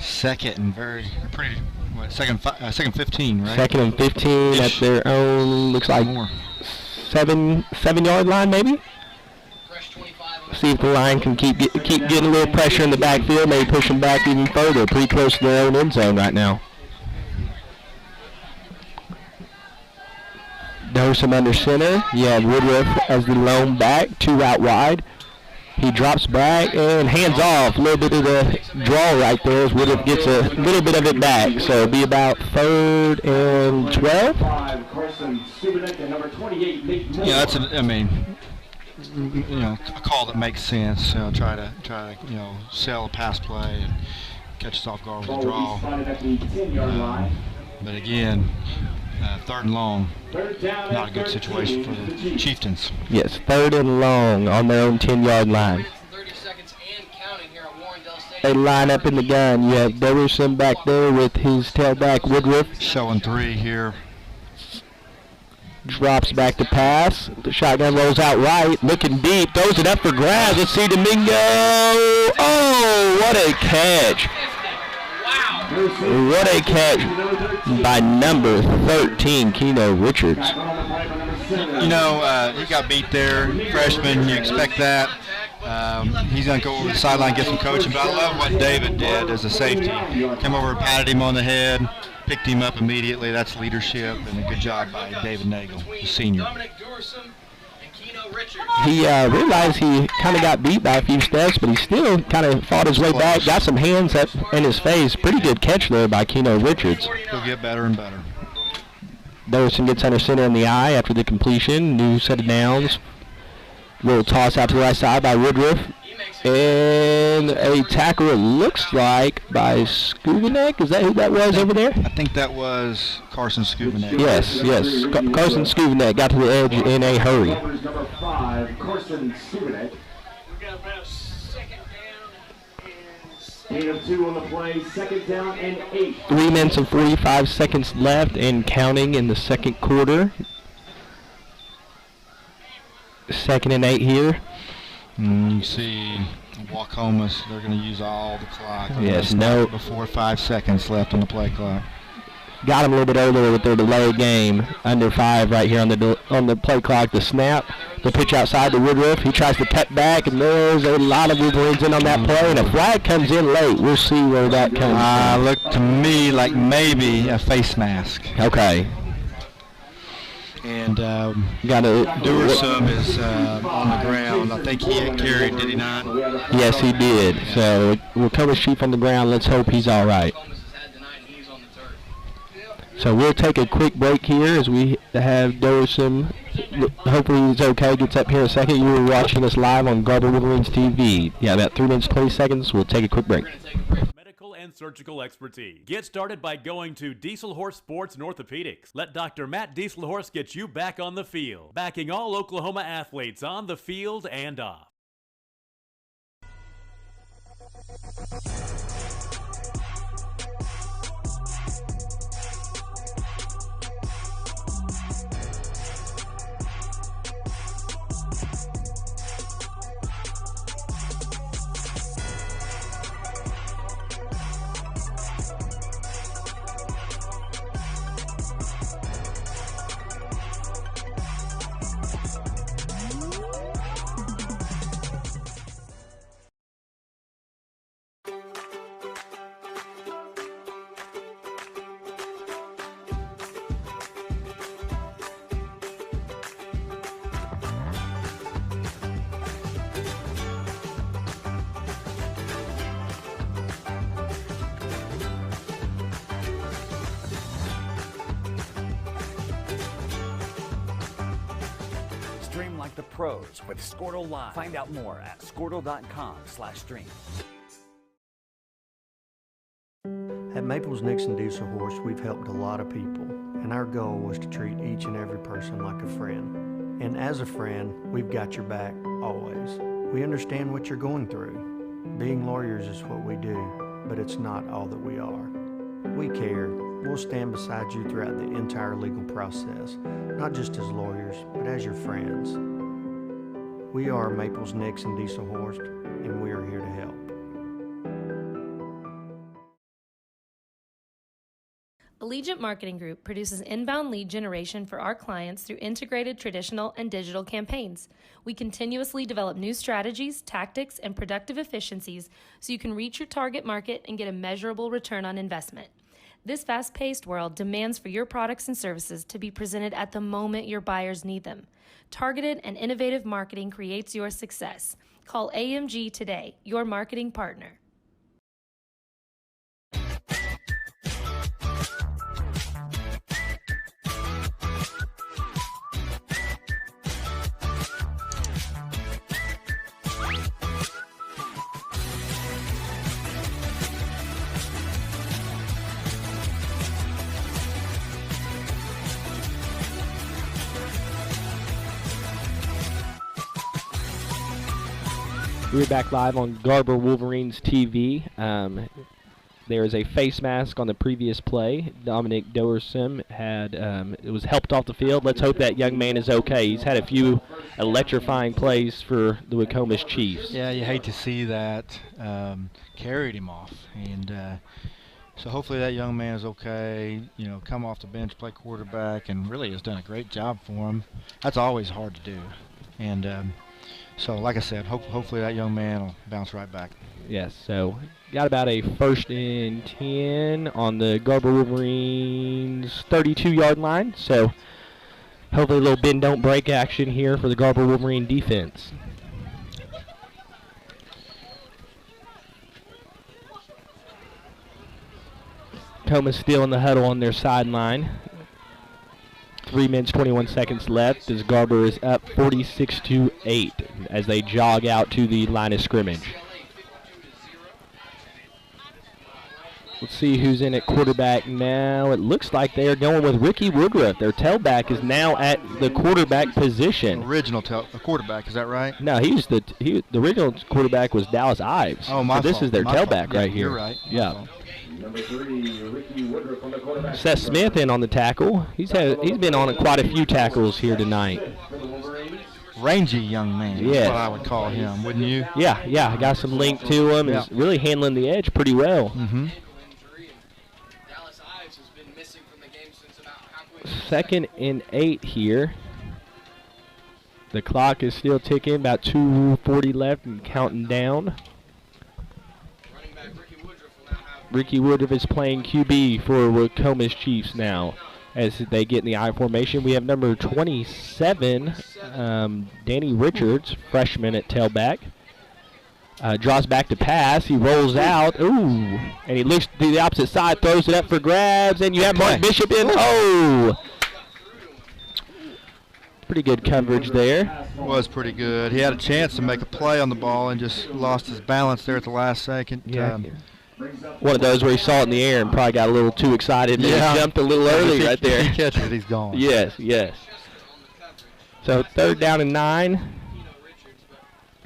second and second 15, right? 2nd and 15 at their own, looks like more. 7-yard line maybe? See if the line can keep getting a little pressure in the backfield, maybe push them back even further, pretty close to their own end zone right now. Dorson under center. Yeah, Woodruff as the lone back, 2 out wide. He drops back and hands off. A little bit of the draw right there as Woodruff gets a little bit of it back. So it'll be about 3rd and 12. Yeah, that's a call that makes sense. Try to sell a pass play and catch us off guard with a draw. But again, 3rd and long, not a good situation for the Chieftains. Yes, 3rd and long on their own 10-yard line. They line up in the gun. You have Dellerson back there with his tailback Woodruff. Showing 3 here. Drops back to pass. The shotgun rolls out right, looking deep, throws it up for grabs. Let's see Domingo. Oh, what a catch. What a catch by number 13, Keno Richards. He got beat there. Freshman, you expect that. He's going to go over the sideline, get some coaching. But I love what David did as a safety. Came over, patted him on the head, picked him up immediately. That's leadership, and a good job by David Nagel, the senior. He realized he kind of got beat by a few steps, but he still kind of fought his way back, got some hands up in his face. Pretty good catch there by Keno Richards. He'll get better and better. Dellerson gets under center in the eye after the completion. New set of downs. Little toss out to the right side by Woodruff. And a tackle, it looks like, by Skubanek. Is that who that was over there? I think that was Carson Skubanek. Yes. Carson Skubanek got to the edge in a hurry. Number 5, Carson Skubanek. Gain of 2 on the play, 2nd down and 8. 3 minutes and 45 seconds left and counting in the second quarter. 2nd and 8 here. You see Waukomis, they're going to use all the clock. Yes, before 5 seconds left on the play clock. got him a little bit earlier with their delay game. Under 5 right here on the play clock. The snap, the pitch outside to Woodruff. He tries to cut back, and there's a lot of Wolverines in on that play, and a flag comes in late. We'll see where that comes from. Looked to me like maybe a face mask. Okay. And Duersum is on the ground. I think he had carried, did he not? Yes, he did. So Waukomis Chief on the ground. Let's hope he's all right. So we'll take a quick break here as we have Duersum. Hopefully he's okay. Gets up here in a second. You were watching us live on Garber Wolverines TV. Yeah, about 3 minutes, 20 seconds. We'll take a quick break. And surgical expertise. Get started by going to Diesel Horse Sports and Orthopedics. Let Dr. Matt Dieselhorse get you back on the field, backing all Oklahoma athletes on the field and off. Stream like the pros with Squirtle Live. Find out more at squirtle.com/stream. At Maples Nixon Diesel Horse, we've helped a lot of people, and our goal was to treat each and every person like a friend. And as a friend, we've got your back always. We understand what you're going through. Being lawyers is what we do, but it's not all that we are. We care. We'll stand beside you throughout the entire legal process, not just as lawyers, but as your friends. We are Maples Nixon Diesel Horse, and we are here to help. Allegiant Marketing Group produces inbound lead generation for our clients through integrated traditional and digital campaigns. We continuously develop new strategies, tactics, and productive efficiencies so you can reach your target market and get a measurable return on investment. This fast-paced world demands for your products and services to be presented at the moment your buyers need them. Targeted and innovative marketing creates your success. Call AMG today, your marketing partner. We're back live on Garber Wolverines TV. There is a face mask on the previous play. Dominic Duersum had it was helped off the field. Let's hope that young man is okay. He's had a few electrifying plays for the Waukomis Chiefs. Yeah, you hate to see that. Carried him off, and so hopefully that young man is okay. You know, come off the bench, play quarterback, and really has done a great job for him. That's always hard to do, and. So, like I said, hopefully that young man will bounce right back. Yes, so got about a 1st and 10 on the Garber Wolverines 32-yard line. So, hopefully a little bend, don't break action here for the Garber Wolverine defense. Waukomis still in the huddle on their sideline. 3 minutes, 21 seconds left as Garber is up 46-8 as they jog out to the line of scrimmage. Let's see who's in at quarterback now. It looks like they are going with Ricky Woodruff. Their tailback is now at the quarterback position. Original quarterback, is that right? No, the original quarterback was Dallas Ives. Oh, my so this fault. is their tailback Yeah, right here. You're right. Yeah. Number 3, Ricky Woodruff on the quarterback. Seth Smith in on the tackle. He's been on quite a few tackles here tonight. Rangy young man. Yeah. That's what I would call him, wouldn't you? Yeah. Got some link to him. Yeah. He's really handling the edge pretty well. Mm-hmm. Dallas Ives has been missing from 2nd and 8 here. The clock is still ticking, about 2:40 left and counting down. Ricky Woodruff is playing QB for Waukomis Chiefs now as they get in the I formation. We have number 27, Danny Richards, freshman at tailback. Draws back to pass. He rolls out. Ooh. And he looks to the opposite side, throws it up for grabs, and you have Mark Bishop in. Oh! Pretty good coverage there. Was pretty good. He had a chance to make a play on the ball and just lost his balance there at the last second. Yeah. One of those where he saw it in the air and probably got a little too excited. Yeah. He jumped a little early right there. He catches it, he's gone. Yes. So 3rd down and 9.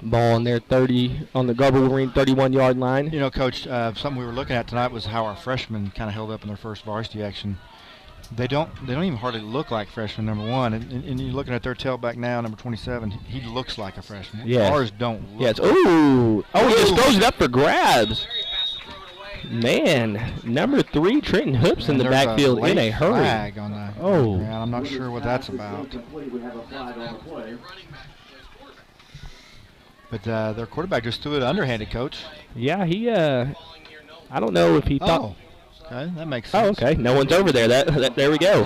Ball in there, 30 on the Garber Wolverine 31-yard line. You know, Coach, something we were looking at tonight was how our freshmen kind of held up in their first varsity action. They don't even hardly look like freshmen, number one. And you're looking at their tailback now, number 27. He looks like a freshman. Yeah. Ours don't look. Yes. Ooh. Oh, he just throws it up for grabs. Man, number 3, Trenton Hoops in the backfield in a hurry. Flag on the ground. I'm not sure what that's about. But their quarterback just threw it underhanded, Coach. Yeah, he, I don't know if he thought. Oh, okay, that makes sense. Oh, okay. No one's over there. There we go.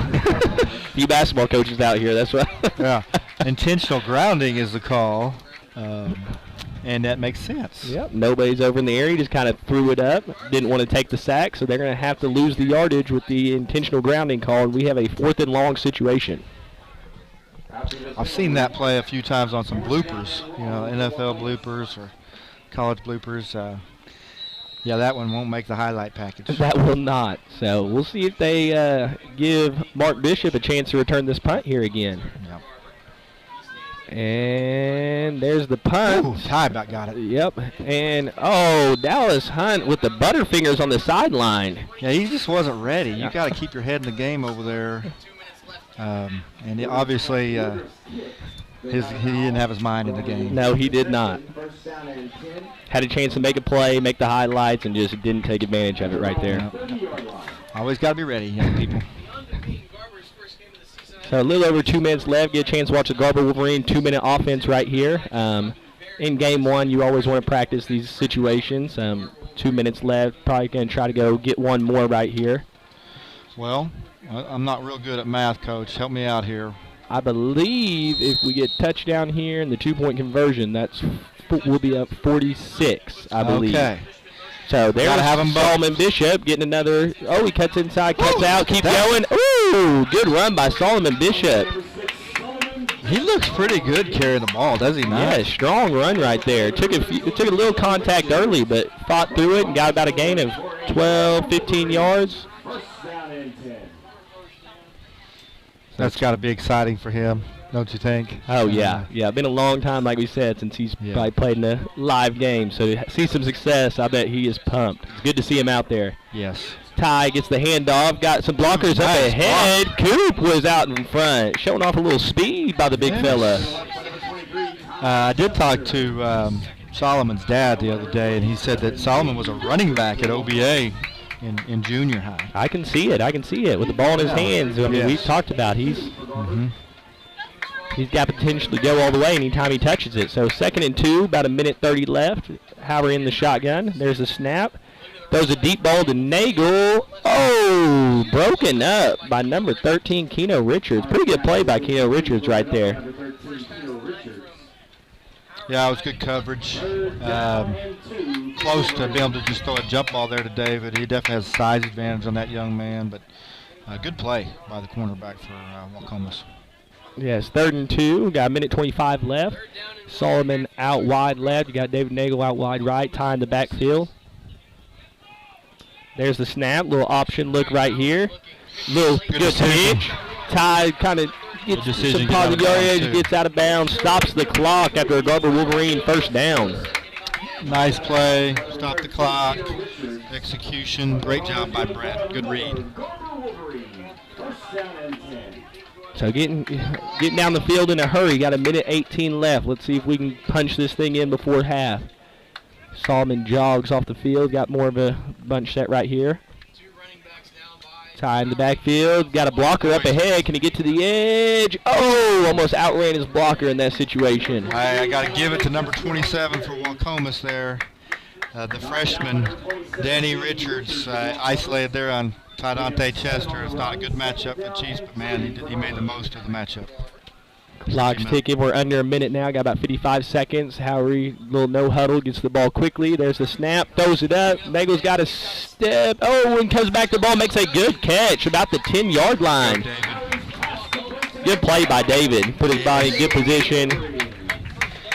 Few basketball coaches out here, that's right. Yeah. Intentional grounding is the call, and that makes sense. Yep, nobody's over in the area. He just kind of threw it up. Didn't want to take the sack, so they're going to have to lose the yardage with the intentional grounding call, and we have a 4th and long situation. I've seen that play a few times on some bloopers, NFL bloopers or college bloopers. Yeah, that one won't make the highlight package. That will not. So we'll see if they give Mark Bishop a chance to return this punt here again. Yep. And there's the punt. Ooh, Ty about got it. Yep. And, Dallas Hunt with the butterfingers on the sideline. Yeah, he just wasn't ready. You got to keep your head in the game over there. And obviously, he didn't have his mind in the game. No, he did not. Had a chance to make a play, make the highlights, and just didn't take advantage of it right there. Always got to be ready, young people. So a little over 2 minutes left. Get a chance to watch the Garber Wolverine 2-minute offense right here. In game 1, you always want to practice these situations. 2 minutes left. Probably going to try to go get one more right here. Well, I'm not real good at math, Coach. Help me out here. I believe if we get touchdown here and the 2-point conversion, we'll be up 46, I believe. Okay. So there's Solomon Bishop getting another. Oh, he cuts inside, cuts out, keep going. Ooh, good run by Solomon Bishop. He looks pretty good carrying the ball, does he not? Yeah, strong run right there. Took a little contact early, but fought through it and got about a gain of 12, 15 yards. That's got to be exciting for him, don't you think? Oh, yeah. Yeah, been a long time, like we said, since he's probably played in a live game. So to see some success, I bet he is pumped. It's good to see him out there. Yes. Ty gets the handoff, got some blockers up ahead. Coop was out in front, showing off a little speed by the big fella. I did talk to Solomon's dad the other day, and he said that Solomon was a running back at OBA in junior high. I can see it. With the ball in his hands. I mean, we've talked about he's got potential to go all the way anytime he touches it. So 2nd and 2, about 1:30 left. Howard in the shotgun. There's a snap. Throws a deep ball to Nagel. Oh, broken up by number 13, Keno Richards. Pretty good play by Keno Richards right there. Yeah, it was good coverage. Close to being able to just throw a jump ball there to David. He definitely has a size advantage on that young man, but good play by the cornerback for Waukomis. Yes, 3rd and 2. Got 1:25 left. Solomon out wide left. You got David Nagel out wide right, tying the backfield. There's the snap. Little option look right here. Little good pitch. Ty kind of gets some positive yardage, gets out of bounds, stops the clock after a Garber Wolverine 1st down. Nice play. Stop the clock. Execution. Great job by Brett. Good read. So getting down the field in a hurry. Got 1:18 left. Let's see if we can punch this thing in before half. Solomon jogs off the field. Got more of a bunch set right here. Ty in the backfield. Got a blocker up ahead. Can he get to the edge? Oh, almost outran his blocker in that situation. I got to give it to number 27 for Waukomis there. The freshman, Danny Richards, isolated there on Tydante Chester. It's not a good matchup for the Chiefs, but, man, he made the most of the matchup. Clock's ticking. We're under a minute now. Got about 55 seconds. Howery, little no huddle, gets the ball quickly. There's the snap. Throws it up. Nagel's got a step. Oh, and comes back to the ball. Makes a good catch about the 10-yard line. Good play by David. Put his body in good position.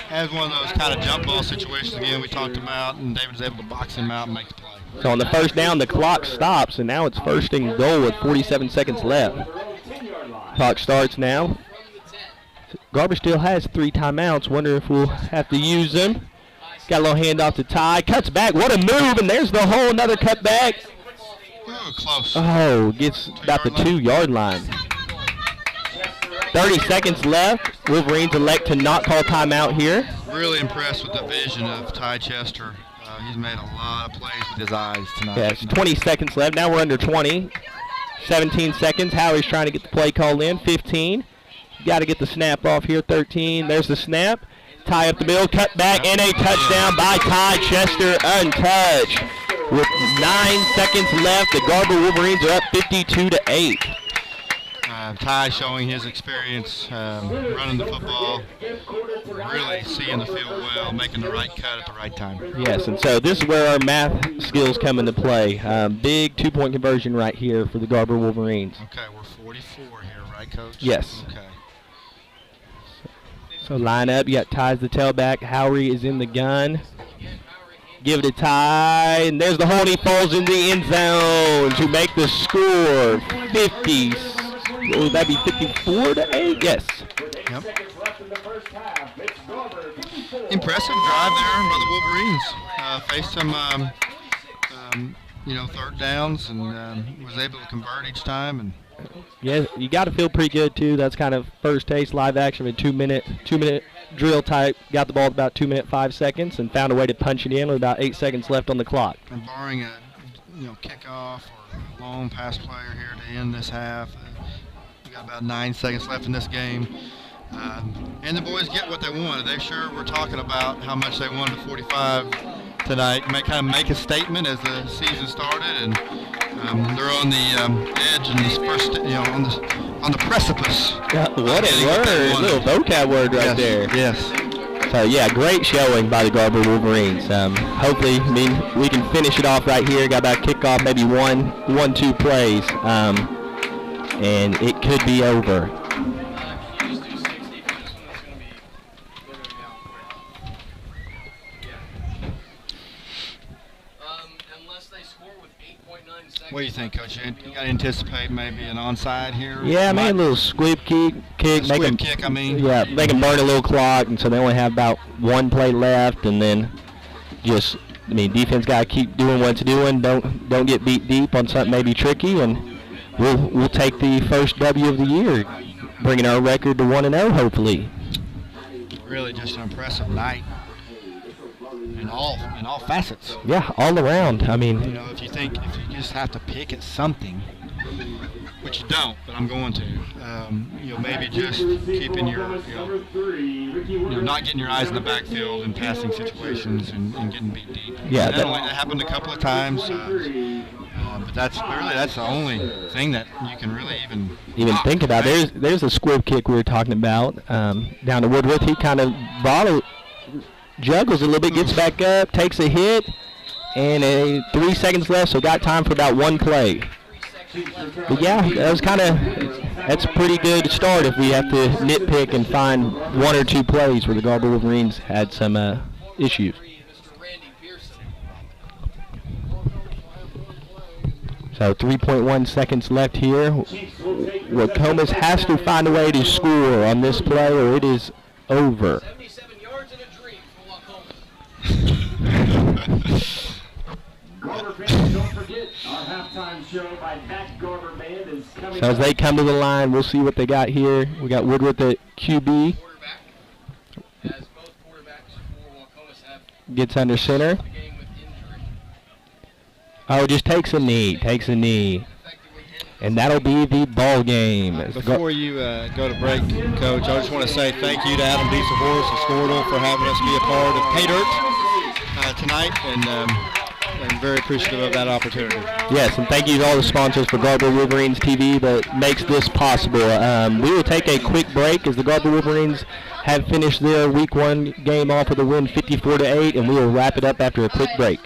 Has one of those kind of jump ball situations again we talked about, and David was able to box him out and make the play. So on the first down, the clock stops, and now it's first and goal with 47 seconds left. Clock starts now. Garber still has 3 timeouts. Wonder if we'll have to use them. Got a little handoff to Ty. Cuts back. What a move, and there's the hole. Another cut back. Oh, close. Oh, gets about the 2-yard line. 30 seconds left. Wolverines elect to not call timeout here. Really impressed with the vision of Ty Chester. He's made a lot of plays with his eyes tonight. Yes, 20 seconds left. Now we're under 20. 17 seconds. Howie's trying to get the play called in. 15. Got to get the snap off here. 13. There's the snap. Tie up the middle. Cut back. And a touchdown by Ty Chester. Untouched. With 9 seconds left, the Garber Wolverines are up 52-8. Ty showing his experience, running the football, really seeing the field well, making the right cut at the right time. Yes, and so this is where our math skills come into play. Big 2-point conversion right here for the Garber Wolverines. Okay, we're 44 here, right, Coach? Yes. Okay. So line up. You got Ty's the tailback. Howery is in the gun. Give it to Ty, and there's the hole, and he falls in the end zone to make the score 50. Would that be 54-8? Yes. Yep. Impressive drive there by the Wolverines. Faced some, third downs and was able to convert each time. And yeah, you got to feel pretty good too. That's kind of first taste live action of a 2-minute drill type. Got the ball at about 2 minutes 5 seconds and found a way to punch it in with about 8 seconds left on the clock. And barring a kickoff or a long pass player here to end this half. We got about 9 seconds left in this game. And the boys get what they wanted. They sure were talking about how much they wanted the 45 tonight. Kind of make a statement as the season started, and they're on the edge and this first, on the precipice. What a word! A little vocab word right there. Yes. So yeah, great showing by the Garber Wolverines. Hopefully, we can finish it off right here. Got about kickoff, maybe 1-2 plays. And it could be over. What do you think, Coach? You got to anticipate maybe an onside here? Yeah, maybe a little squib kick. Yeah, they can burn a little clock, and so they only have about 1 play left, and then defense got to keep doing what it's doing. Don't get beat deep on something maybe tricky, and we'll take the first W of the year, bringing our record to 1-0 hopefully. Really just an impressive night in all facets. Yeah, all around. If you just have to pick at something, which you don't, but I'm going to. Maybe just keeping your, not getting your eyes in the backfield in passing situations and getting beat deep. Yeah, that happened a couple of times. But that's the only thing that you can really even think about. There's a squib kick we were talking about down to Woodworth. He kind of juggles a little bit, gets back up, takes a hit, and 3 seconds left, so got time for about 1 play. But yeah, that's a pretty good start if we have to nitpick and find 1 or 2 plays where the Garber Wolverines had some issues. So 3.1 seconds left here. Waukomis has to find a way to score on this play or it is over. 77 yards and a dream for Waukomis. Garber fans, don't forget our halftime show by that Garber band is coming. So as they come to the line, we'll see what they got here. We got Woodworth at QB. As both quarterbacks for Waukomis have gets under center. the game with injury. Oh, just takes a knee. And that'll be the ball game. Before you go to break, Coach, I just want to say thank you to Adam Diesel Horse and Squirtle for having us be a part of Pay Dirt tonight, and I'm very appreciative of that opportunity. Yes, and thank you to all the sponsors for Garber Wolverines TV that makes this possible. We will take a quick break as the Garber Wolverines have finished their Week 1 game off with a win 54-8, and we will wrap it up after a quick break.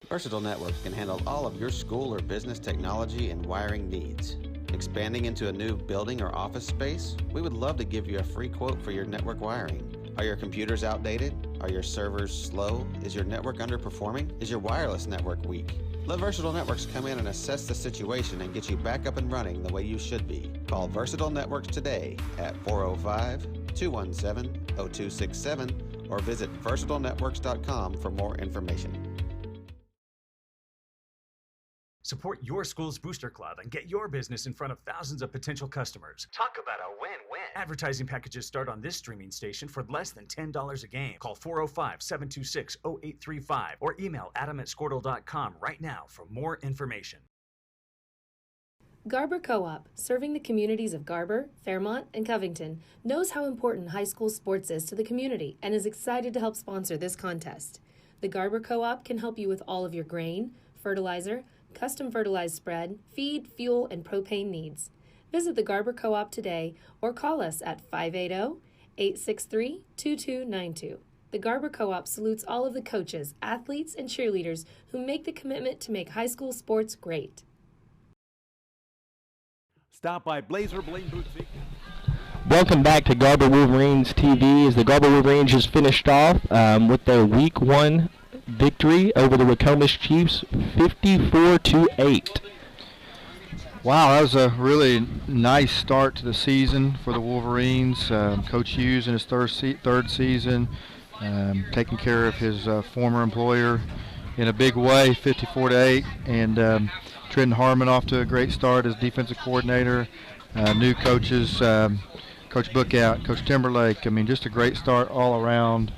Versatile Networks can handle all of your school or business technology and wiring needs. Expanding into a new building or office space? We would love to give you a free quote for your network wiring. Are your computers outdated? Are your servers slow? Is your network underperforming? Is your wireless network weak? Let Versatile Networks come in and assess the situation and get you back up and running the way you should be. Call Versatile Networks today at 405-217-0267 or visit versatilenetworks.com for more information. Support your school's Booster Club and get your business in front of thousands of potential customers. Talk about a win-win. Advertising packages start on this streaming station for less than $10 a game. Call 405-726-0835 or email adam@squirtle.com right now for more information. Garber Co-op, serving the communities of Garber, Fairmont, and Covington, knows how important high school sports is to the community and is excited to help sponsor this contest. The Garber Co-op can help you with all of your grain, fertilizer, custom fertilized spread, feed, fuel, and propane needs. Visit the Garber Co-op today or call us at 580-863-2292. The Garber Co-op salutes all of the coaches, athletes, and cheerleaders who make the commitment to make high school sports great. Stop by Blazer Bling Boutique. Welcome back to Garber Wolverines TV as the Garber Wolverines just finished off with their Week 1 victory over the Waukomis Chiefs, 54-8. Wow, that was a really nice start to the season for the Wolverines. Coach Hughes in his third season, taking care of his former employer in a big way, 54-8, and Trenton Harmon off to a great start as defensive coordinator. New coaches, Coach Bookout, Coach Timberlake. I mean, just a great start all around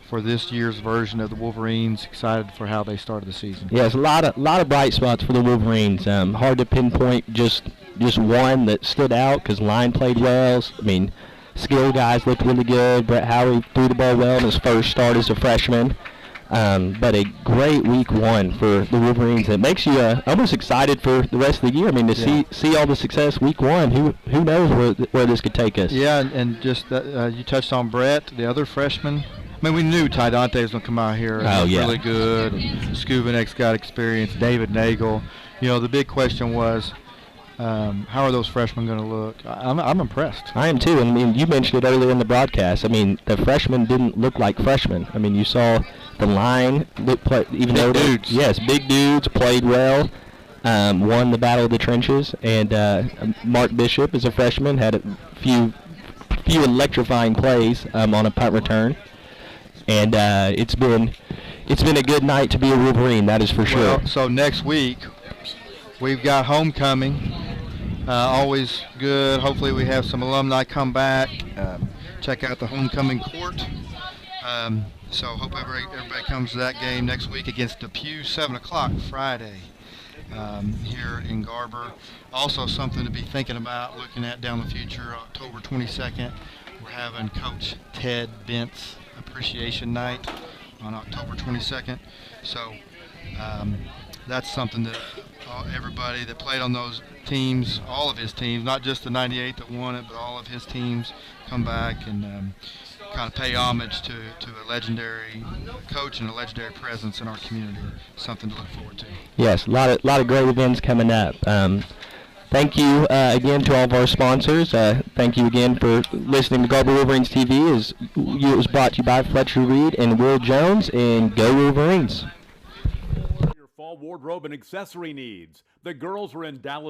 for this year's version of the Wolverines. Excited for how they started the season. Yes, a lot of bright spots for the Wolverines. Hard to pinpoint just one that stood out because line played well. I mean, skill guys looked really good. Brett Howey threw the ball well in his first start as a freshman. But a great Week 1 for the Wolverines. It makes you almost excited for the rest of the year. I mean, to see all the success Week 1, who knows where this could take us. Yeah, and just you touched on Brett, the other freshman. I mean, we knew Ty Dante was going to come out here really good. Skubinek got experience. David Nagel. You know, the big question was, how are those freshmen going to look? I'm impressed. I am too. I mean, you mentioned it earlier in the broadcast. I mean, the freshmen didn't look like freshmen. I mean, you saw the line, even though dudes. Yes, big dudes played well. Won the battle of the trenches, and Mark Bishop, as a freshman, had a few electrifying plays on a punt return. And it's been a good night to be a Wolverine, that is for sure. Well, so next week we've got homecoming, always good. Hopefully we have some alumni come back, check out the homecoming court. So hope everybody comes to that game next week against Depew, 7 o'clock Friday here in Garber. Also something to be thinking about, looking at down the future, October 22nd, we're having Coach Ted Bent's Appreciation Night on October 22nd. So that's something that everybody that played on those teams, all of his teams, not just the 98 that won it, but all of his teams come back and kind of pay homage to a legendary coach and a legendary presence in our community. Something to look forward to. Yes, a lot of great events coming up. Thank you again to all of our sponsors. Thank you again for listening to Garber Wolverines TV. It was brought to you by Fletcher Reed and Will Jones, and go Wolverines. Your fall wardrobe and accessory needs. The girls are in Dallas.